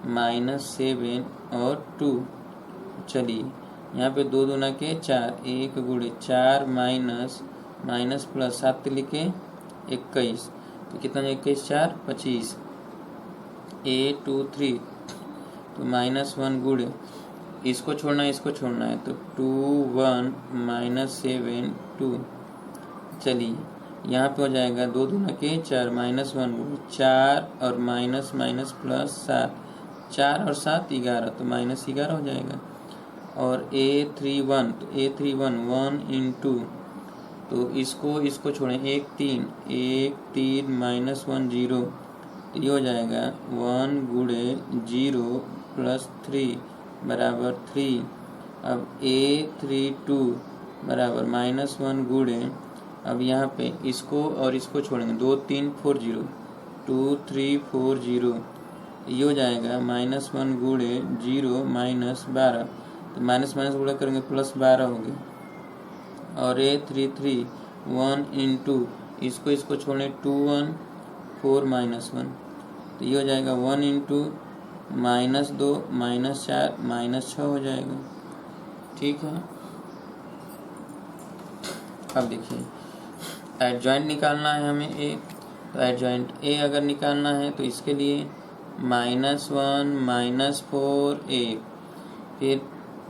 -7 और 2। चलिए यहाँ पे 2 दूना के 4, 1 गुणे 4 माइनस प्लस 7 लिखे 21, तो कितना 21 4 25। A23 तो -1 गुणे इसको छोड़ना है तो 2 1 -7 2। चलिए यहाँ पे हो जाएगा 2 दूना के 4 -1 गुणे 4 और माइनस प्लस 7, 4 और 7 11, तो -11 हो जाएगा। और A31 तो A31 1 इंटू तो इसको छोड़ें 1 3 -1 0, तो ये हो जाएगा 1 गुणे 0 प्लस 3 बराबर 3। अब A32 बराबर -1 गुणे अब यहाँ पे इसको छोड़ेंगे 2 3 4 0 2 3 4 0, ये हो जाएगा -1 गुणे 0 -12, तो माइनस गुणा करेंगे +12 हो गया। और A33 1 इंटू इसको छोड़ें 2 1 4 -1, तो ये हो जाएगा 1 इंटू -2 -4 -6 हो जाएगा। ठीक है, अब देखिए एडजॉइंट निकालना है हमें A, तो एडजॉइंट A अगर निकालना है तो इसके लिए -1 -4 1, फिर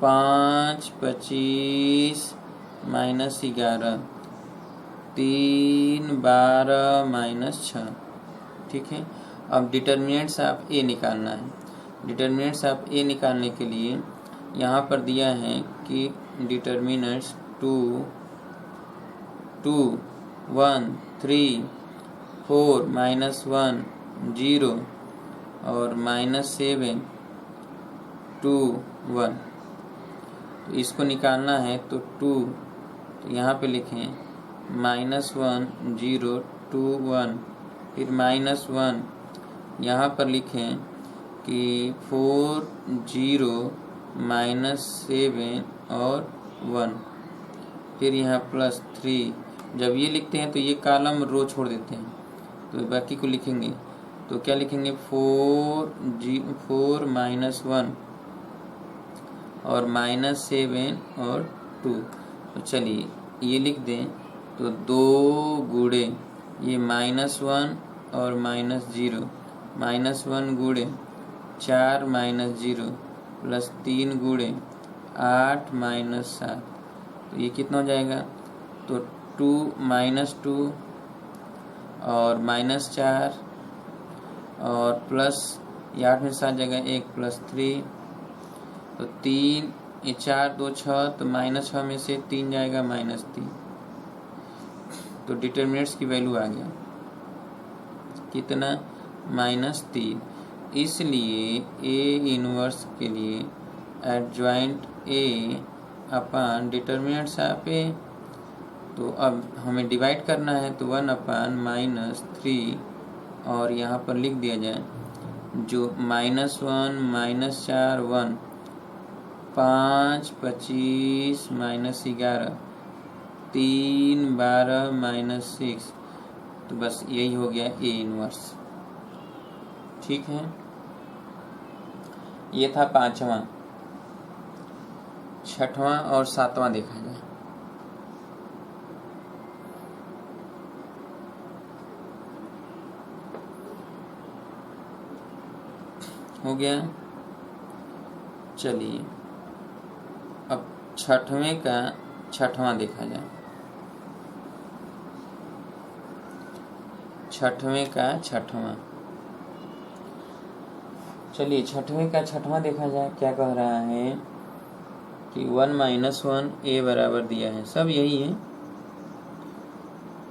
5 25 -11 3 12 -6। ठीक है, अब डिटर्मिनेंट्स ऑफ A निकालना है। डिटर्मिनेंट्स ऑफ A निकालने के लिए यहाँ पर दिया है कि डिटर्मिनेंट्स 2 2 1 3 4 -1 0 और -7 2 1, तो इसको निकालना है तो 2, तो यहाँ पे लिखें -1 0 2 1, फिर -1 यहाँ पर लिखें कि 4 0 -7 और 1, फिर यहाँ +3। जब ये लिखते हैं तो ये कॉलम रो छोड़ देते हैं, तो बाकी को लिखेंगे तो क्या लिखेंगे 4 -1 और -7 और 2। तो चलिए ये लिख दें तो 2 गुणे ये -1 और -0 -1 गुणे 4 -0 प्लस 3 गुणे 8 -7, तो ये कितना हो जाएगा तो 2 -2 और -4 और प्लस ये 8 में 7 जगह 1 +3, तो 3 ये 4 2 6, तो -6 में से 3 जाएगा -3, तो डिटर्मिनेंट्स की वैल्यू आ गया कितना -3। इसलिए A इनवर्स के लिए adjoint A upon determinants of A, तो अब हमें डिवाइड करना है तो 1/-3 और यहाँ पर लिख दिया जाए जो -1 -4 1 5 25 -11 3 12 -6 तो बस यही हो गया ए इनवर्स। ठीक है, ये था पांचवा। छठवां और सातवां देखा जाए। हो गया। चलिए अब छठवें का छठवां देखा जाए। छठवें का छठवां, चलिए छठवें का छठवां देखा जाए। क्या कह रहा है कि 1 - 1 a बराबर दिया है, सब यही है।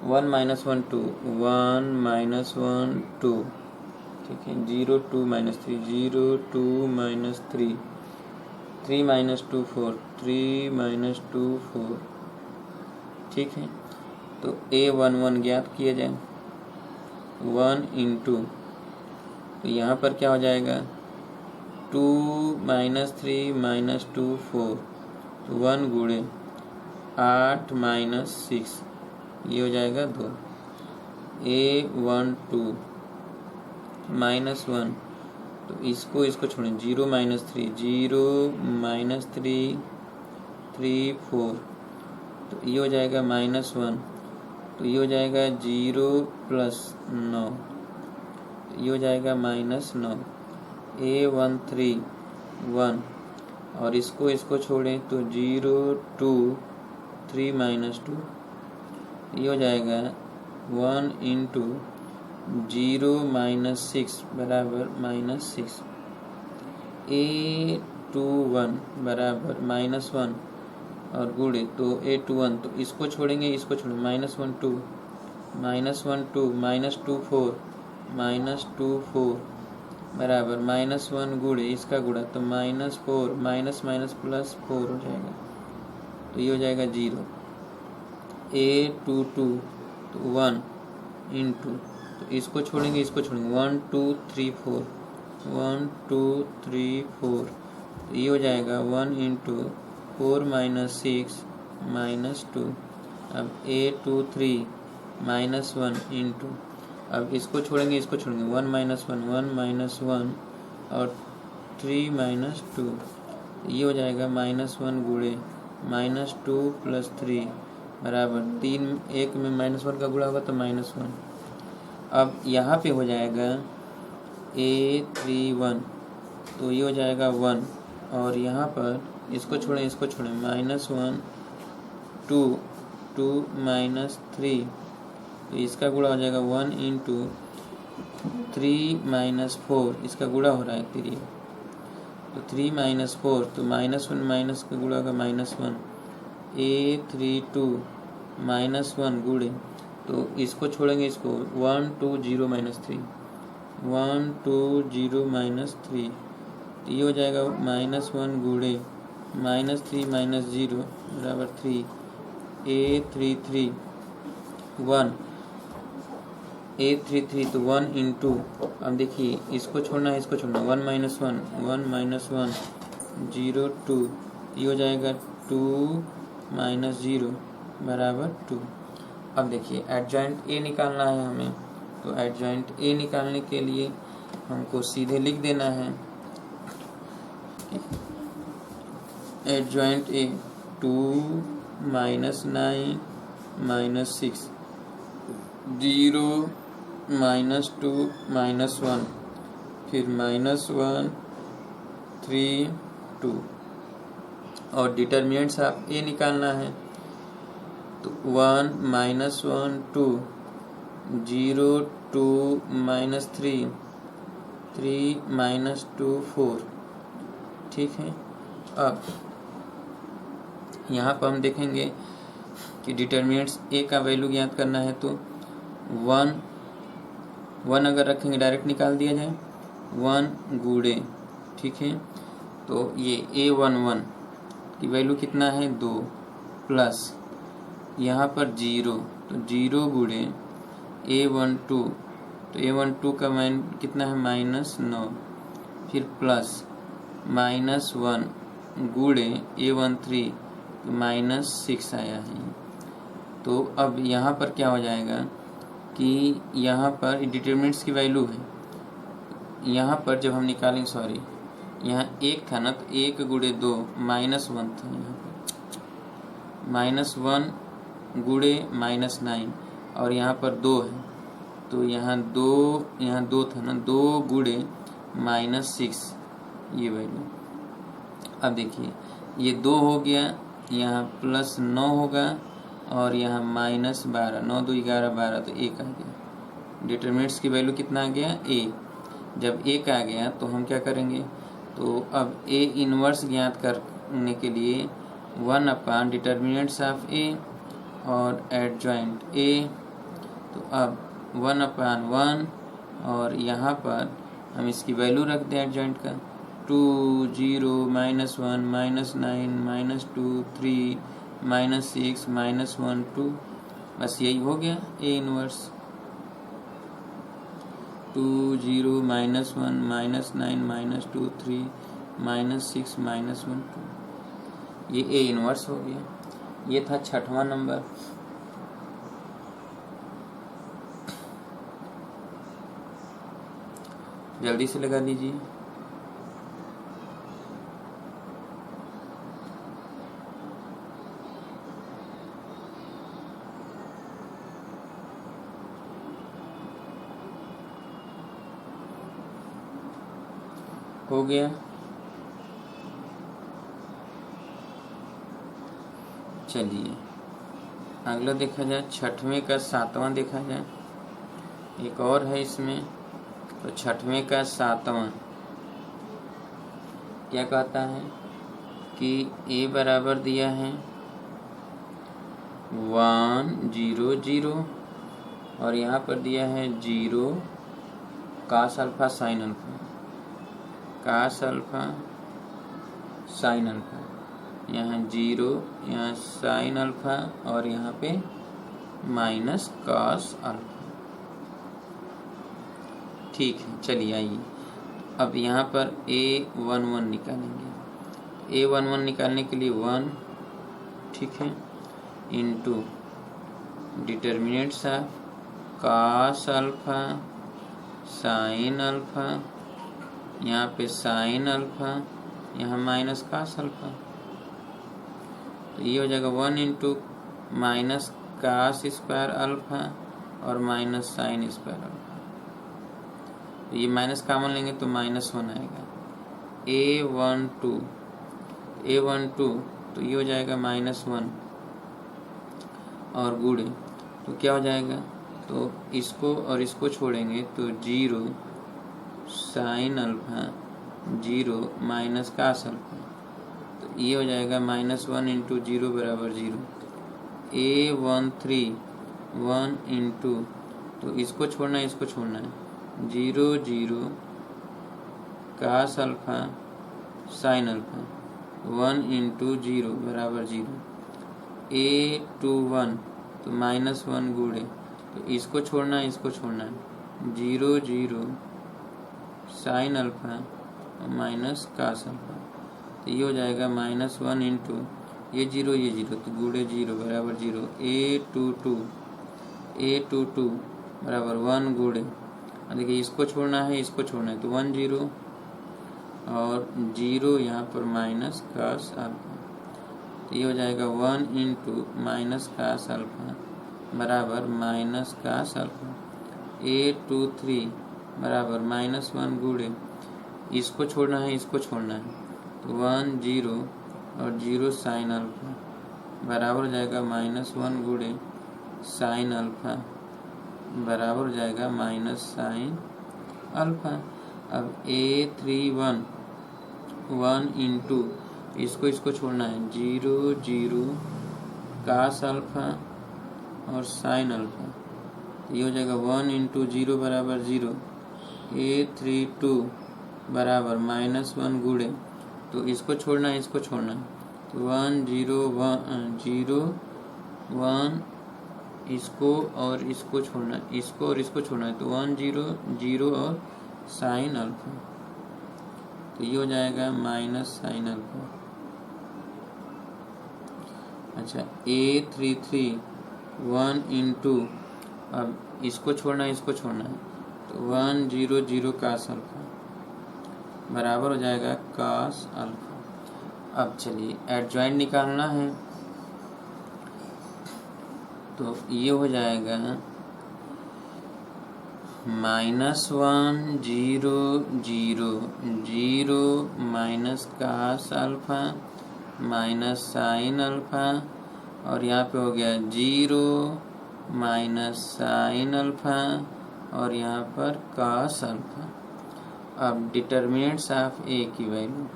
1 - 1 2, 1 - 1 2, ठीक है। 0 2 - 3, 0 2 - 3, 3 - 2 4, 3 - 2 4, ठीक है। तो a11 ज्ञात किया जाए। 1 इंटू, तो यहाँ पर क्या हो जाएगा 2 - 3 - 2 4, तो 1 गुणे 8 - 6, ये हो जाएगा 2। a12 -1, तो इसको छोड़ें, 0 - 3, 0 - 3 3 4, तो ये हो जाएगा -1, तो ये हो जाएगा 0 + 9, तो ये हो जाएगा -9। a13 1, और इसको छोड़ें तो 0 2 3 - 2, ये हो जाएगा 1 इंटू 0 - 6 बराबर -6। a21 बराबर -1 और गुणे, तो a21, तो इसको छोड़ेंगे -1 2 -1 2 -2 4 -2 4 बराबर -1 गुणे इसका गुणा, तो -4 +4 हो जाएगा, तो ये हो जाएगा 0। a22 तो 1 इंटू, तो इसको छोड़ेंगे 1 2 3 4 1 2 3 4, तो ये हो जाएगा 1 इंटू 4 - 6 -2। अब a23 -1 इंटू, अब इसको छोड़ेंगे 1 - 1 -1 और 3 - 2, ये हो जाएगा -1 गुणे -2 + 3 बराबर 3, एक में -1 का गुणा होगा तो -1। अब यहाँ पे हो जाएगा a31, तो ये हो जाएगा 1, और यहाँ पर इसको छोड़ें -1 2 2 - 3, तो इसका गुणा हो जाएगा 1 इंटू 3 - 4, इसका गुणा हो रहा है 3, तो 3 - 4, तो -1 माइनस का गुणा होगा -1। a32 -1 गुणे, तो इसको छोड़ेंगे 1 2 0 - 3, 1 2 0 - 3, तो ये हो जाएगा -1 गुणे -3 - 0 बराबर 3। a33 1, a33 तो 1 इंटू, अब देखिए इसको छोड़ना 1 - 1 0 2, ये हो जाएगा 2 - 0 बराबर 2। अब देखिए एडजॉइंट ए निकालना है हमें, तो एडजॉइंट ए निकालने के लिए हमको सीधे लिख देना है एडजॉइंट ए 2 - 9 - 6 0 - 2 - 1, फिर -1 3 2, और डिटर्मिनेंट्स आप ए निकालना है, तो 1 - 1 2 0 2 - 3 3 - 2 4, ठीक है। अब यहाँ पर हम देखेंगे कि डिटर्मिनेंट्स ए का वैल्यू ज्ञात करना है, तो 1 अगर रखेंगे डायरेक्ट निकाल दिया जाए, 1 गुणे, ठीक है। तो ये a11 की वैल्यू कितना है 2, प्लस यहाँ पर 0, तो 0 गुणे a12, तो a12 का मान कितना है -9, फिर प्लस -1 गुणे a13, तो -6 आया है। तो अब यहाँ पर क्या हो जाएगा कि यहाँ पर डिटरमिनेंट्स की वैल्यू है, यहाँ पर जब हम निकालें, सॉरी यहाँ 1 था ना, तो 1 गुणे 2 -1 था, यहाँ पर -1 गुणे -9 और यहाँ पर 2 है, तो यहाँ 2 था ना, 2 गुणे -6 ये वैल्यू। अब देखिए ये 2 हो गया, यहाँ +9 होगा और यहाँ -12, 9 2 11 12, तो 1 आ गया। डिटरमिनेंट्स की वैल्यू कितना आ गया? a। जब 1 आ गया तो हम क्या करेंगे, तो अब a इनवर्स ज्ञात करने के लिए 1 डिटरमिनेंट्स ऑफ a और एडजॉइंट a, तो अब 1/1 और यहाँ पर हम इसकी वैल्यू रख दें एडजॉइंट का, 2 0 -1 -9 -2 3 -6 -1 2, बस यही हो गया a इनवर्स। 2 0 -1 -9 -2 3 -6 -1 2, ये a इनवर्स हो गया। ये था 6वां नंबर। जल्दी से लगा दीजिए। हो गया। चलिए अगला देखा जाए, 6वें का 7वां देखा जाए। एक और है इसमें, तो 6वें का 7वां क्या कहता है कि a बराबर दिया है 1 0 0 और यहाँ पर दिया है 0 cos alpha sin alpha, cos alpha sin alpha, यहाँ 0, यहाँ sin अल्फा और यहाँ पे माइनस cos अल्फा। ठीक है, चलिए आइए अब यहाँ पर a11 निकालेंगे। a11 निकालने के लिए 1, ठीक है, into determinants of cos alpha sin alpha, यहाँ पे sin अल्फा, यहाँ माइनस cos अल्फा, तो ये हो जाएगा 1 into minus cos square alpha और माइनस sin स्क्वायर अल्फा। तो ये माइनस कॉमन लेंगे तो -1 आएगा। a12 तो ये हो जाएगा -1 और गुणे, तो क्या हो जाएगा, तो इसको और इसको छोड़ेंगे तो 0 sin alpha 0 minus cos alpha, तो ये हो जाएगा -1 इंटू 0 बराबर 0। a13 1 इंटू, तो इसको छोड़ना है, इसको छोड़ना है, 0 0 cos alpha sin alpha 1 into 0 बराबर 0। a21 तो -1 गुणे, तो इसको छोड़ना है, इसको छोड़ना है, 0 0 sin alpha minus cos alpha, तो ये हो जाएगा -1 इंटू ये 0 तो गुणे 0 बराबर 0। a22 बराबर 1 गुणे, देखिए इसको छोड़ना है, इसको छोड़ना है, तो 1 0 और 0 यहाँ पर माइनस cos अल्फा, तो ये हो जाएगा 1 इंटू माइनस cos अल्फा बराबर माइनस cos अल्फा। a23 बराबर -1 गुणे, इसको छोड़ना है, इसको छोड़ना है, तो 1 0 और 0 sin अल्फा बराबर हो जाएगा -1 गुणे sin अल्फा बराबर हो जाएगा sin अल्फा। अब a31 1 इंटू, इसको छोड़ना है, 0 0 cos अल्फा और sin अल्फा, तो ये हो जाएगा 1 इंटू 0 बराबर 0। a32 बराबर -1 गुणे, तो इसको छोड़ना है, इसको छोड़ना है, तो 1 0 1 इसको और इसको छोड़ना है, इसको और इसको छोड़ना है, तो 1 0 0 और sin अल्फा, तो ये हो जाएगा -sin अल्फा। अच्छा, a33 1 इंटू अब इसको छोड़ना है, इसको छोड़ना है, तो 1 0 0 cos अल्फा बराबर हो जाएगा cos अल्फा। अब चलिए एडजॉइंट निकालना है, तो ये हो जाएगा -1 0 0 0 minus cos alpha minus sine alpha, और यहाँ पे हो गया 0 माइनस साइन अल्फा और यहाँ पर cos अल्फा। अब डिटर्मिनेंट्स ऑफ ए की वैल्यू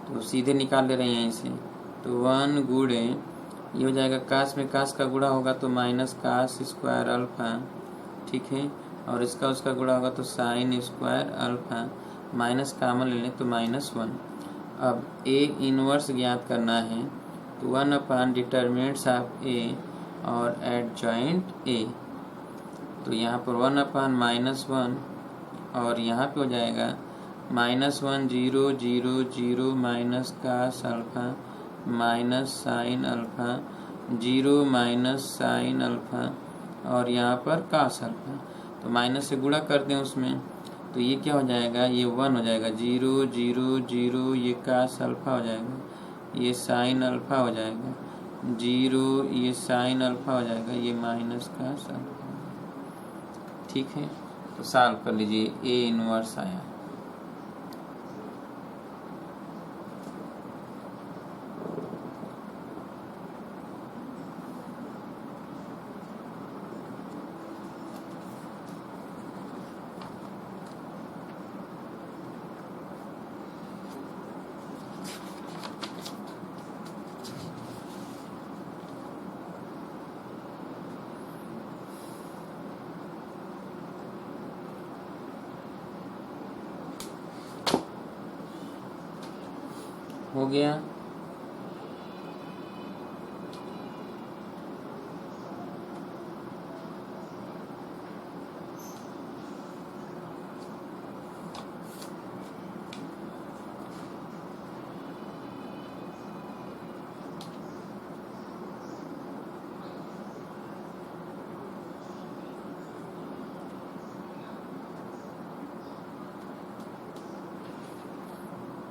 तो सीधे निकाल ले रहे हैं इसे, तो 1 गुणे ये हो जाएगा cos में cos का गुणा होगा तो माइनस cos स्क्वायर अल्फा, ठीक है, और इसका उसका गुणा होगा तो sine square alpha, minus common ले लें तो -1। अब ए इनवर्स ज्ञात करना है, तो 1 अपॉन डिटर्मिनेंट्स ऑफ ए और एडजॉइंट ए, तो यहाँ पर 1 अपॉन -1 और यहाँ पे हो जाएगा -1 0 0 0 minus cos alpha minus sine alpha 0 minus sine alpha और यहाँ पर cos अल्फा, तो माइनस से गुणा कर दें उसमें, तो ये क्या हो जाएगा, ये 1 हो जाएगा, 0 0 0 ये cos अल्फा हो जाएगा, ये साइन अल्फा हो जाएगा, 0 ये साइन अल्फा हो जाएगा, ये माइनस cos अल्फा, ठीक है। तो सॉल्व कर लीजिए, ए इनवर्स आया। हो गया।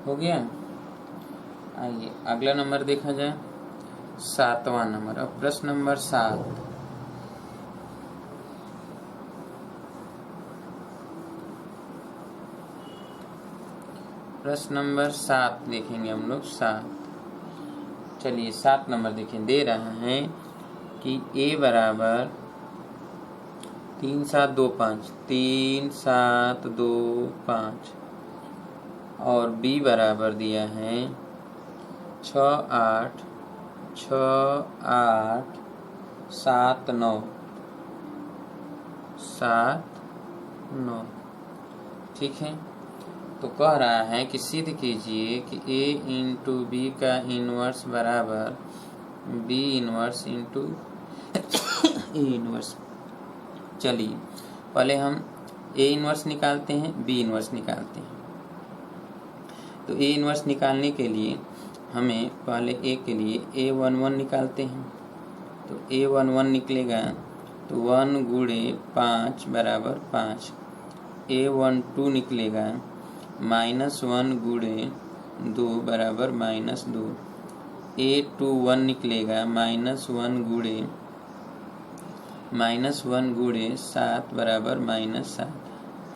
हो गया। आइए अगला नंबर देखा जाए, 7वां नंबर। अब प्रश्न नंबर 7, प्रश्न नंबर 7 देखेंगे हम लोग। 7, चलिए 7 नंबर देखें, दे रहा है कि a बराबर 3 7 2 5 3 7 2 5 और b बराबर दिया है 6 8 6 8 7 9 7 9, ठीक है। तो कह रहा है कि सिद्ध कीजिए कि a इंटू बी का इनवर्स बराबर b inverse into A inverse. चलिए पहले हम a इनवर्स निकालते हैं, b इनवर्स निकालते हैं। तो a इनवर्स निकालने के लिए हमें पहले a के लिए a11 निकालते हैं, तो a11 निकलेगा तो 1 गुणे 5 बराबर 5, a12 निकलेगा -1 गुणे 2 बराबर -2, a21 निकलेगा -1 गुणे 7 बराबर -7,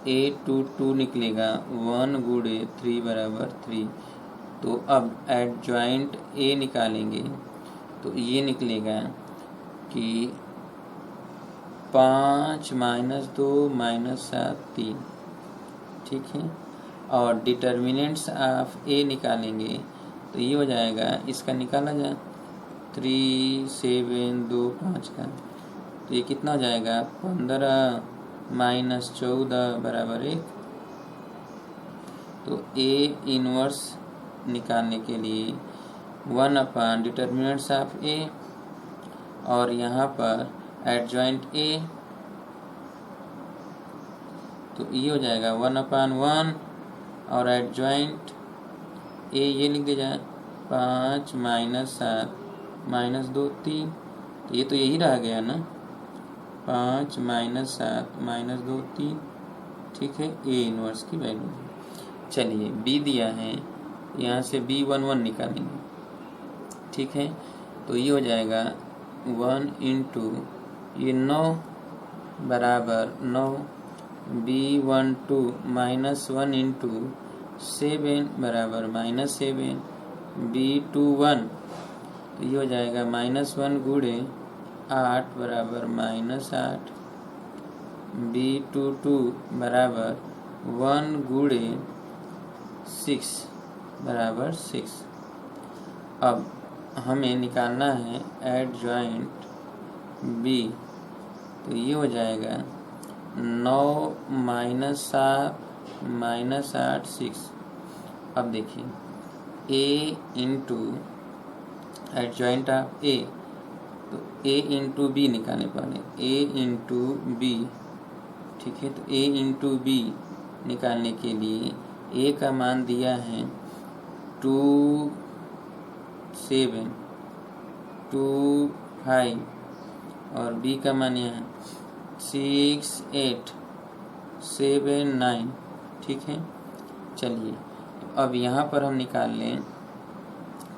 a22 निकलेगा 1 गुणे 3 बराबर 3। तो अब एडजॉइंट ए निकालेंगे तो ये निकलेगा कि 5 -2 -7 3, ठीक है। और डिटर्मिनेंट्स ऑफ ए निकालेंगे तो ये हो जाएगा, इसका निकाला जाए 3 7 2 5 का, तो ये कितना हो जाएगा 15 -14 बराबर 1। तो ए इनवर्स निकालने के लिए 1 अपॉन डिटर्मिनेंट्स ऑफ ए और यहाँ पर एडजॉइंट ए, तो ये हो जाएगा 1 अपॉन 1 और एडजॉइंट ए ये लिख दिया जाए 5 -7 -2 3, तो ये तो यही रह गया ना, 5 माइनस 7 माइनस 2 3, ठीक है। ए इनवर्स की वैल्यू, चलिए बी दिया है, यहाँ से B11 निकालेंगे, ठीक है। तो ये हो जाएगा 1 इंटू ये 9 बराबर 9, B12 माइनस 1 इंटू 7 बराबर माइनस 7, B21 तो ये हो जाएगा -1 गुणे 8 बराबर -8, B22 बराबर 1 गुणे 6 बराबर 6। अब हमें निकालना है एडजॉइंट बी, तो ये हो जाएगा 9 माइनस 7 माइनस 8 6। अब देखिए ए इंटू एडजॉइंट ऑफ ए, तो ए इंटू बी निकालने पड़े, ए इंटू बी, ठीक है। तो ए इंटू बी निकालने के लिए ए का मान दिया है 2 7 2 5 और बी का मान यहाँ 6 8 7 9, ठीक है। चलिए अब यहाँ पर हम निकाल लें,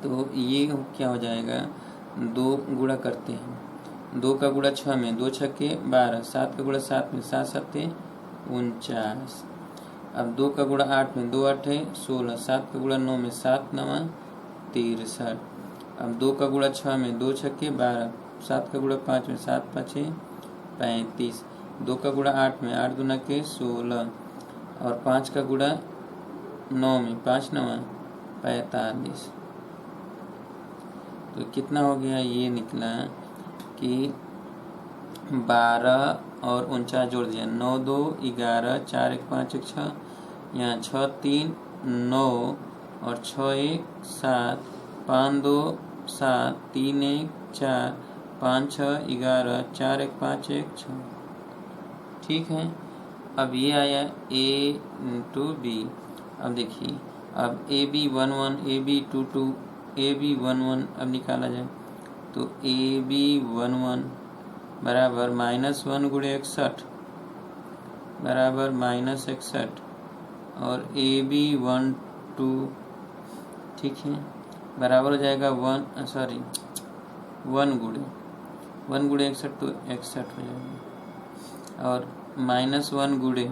तो ये क्या हो जाएगा, 2 गुणा करते हैं, 2 का गुणा 6 में, 2 छक्के 12, 7 का गुणा 7 में, 7 सत्ते 49। अब 2 का गुणा 8 में, 2 8 16, 7 का गुणा 9 में, 7 9 63। अब 2 का गुणा 6 में, 2 छक्के 12, 7 का गुणा 5 में, 7 5 35, 2 का गुणा 8 में, 8 दूना के 16 और 5 का गुणा 9 में, 5 9 45। तो कितना हो गया, ये निकला कि 12 और 49 जोड़ दिया, 9 2 11, 4 1 5 1 6, यहाँ 6 3 9 और 6 1 7, 5 2 7, 3 1 4, 5 6 11, 4 1 5 1 6, ठीक है। अब ये आया ए इंटू बी। अब देखिए, अब A B 11 A B 22 A B 11 अब निकाला जाए, तो ए बी 11 बराबर -1 गुणे 61 बराबर -61 और ए बी 12, ठीक है, बराबर हो जाएगा 1 गुणे 61 तो 61 हो जाएगा और -1 गुणे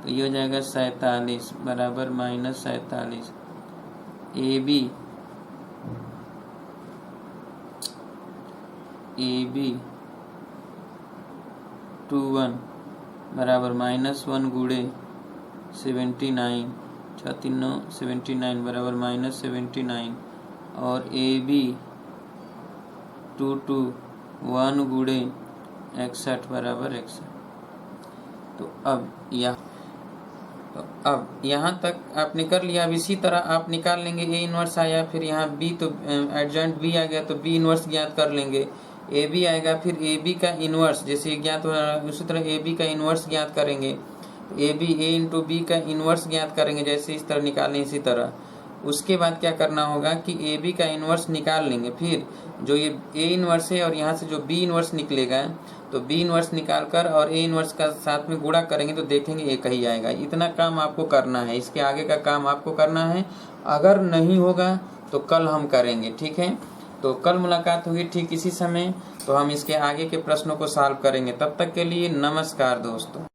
तो ये हो जाएगा 47 बराबर -47। ए बी 21 बराबर -1 गुणे 79, 6 3 9 79 बराबर -79 और ए बी 22 1 गुणे 61 बराबर 61। तो अब यहाँ तक आपने कर लिया। अब इसी तरह आप निकाल लेंगे, ए इनवर्स आया, फिर यहाँ बी तो एडजॉइंट बी आ गया तो बी इनवर्स ज्ञात कर लेंगे, ए बी आएगा, फिर ए बी का इनवर्स जैसे ज्ञात हो रहा है उसी तरह ए बी का इनवर्स ज्ञात करेंगे, A B A into B का इनवर्स ज्ञात करेंगे, जैसे इस तरह निकालें इसी तरह। उसके बाद क्या करना होगा कि ए बी का इनवर्स निकाल लेंगे, फिर जो ये ए इनवर्स है और यहाँ से जो बी इनवर्स निकलेगा तो बी इनवर्स निकाल कर और ए इनवर्स का साथ में गुणा करेंगे तो देखेंगे एक ही आएगा। इतना काम आपको करना है, इसके आगे का काम आपको करना है। अगर नहीं होगा तो कल हम करेंगे, ठीक है। तो कल मुलाकात होगी ठीक इसी समय, तो हम इसके आगे के प्रश्नों को सॉल्व करेंगे। तब तक के लिए नमस्कार दोस्तों।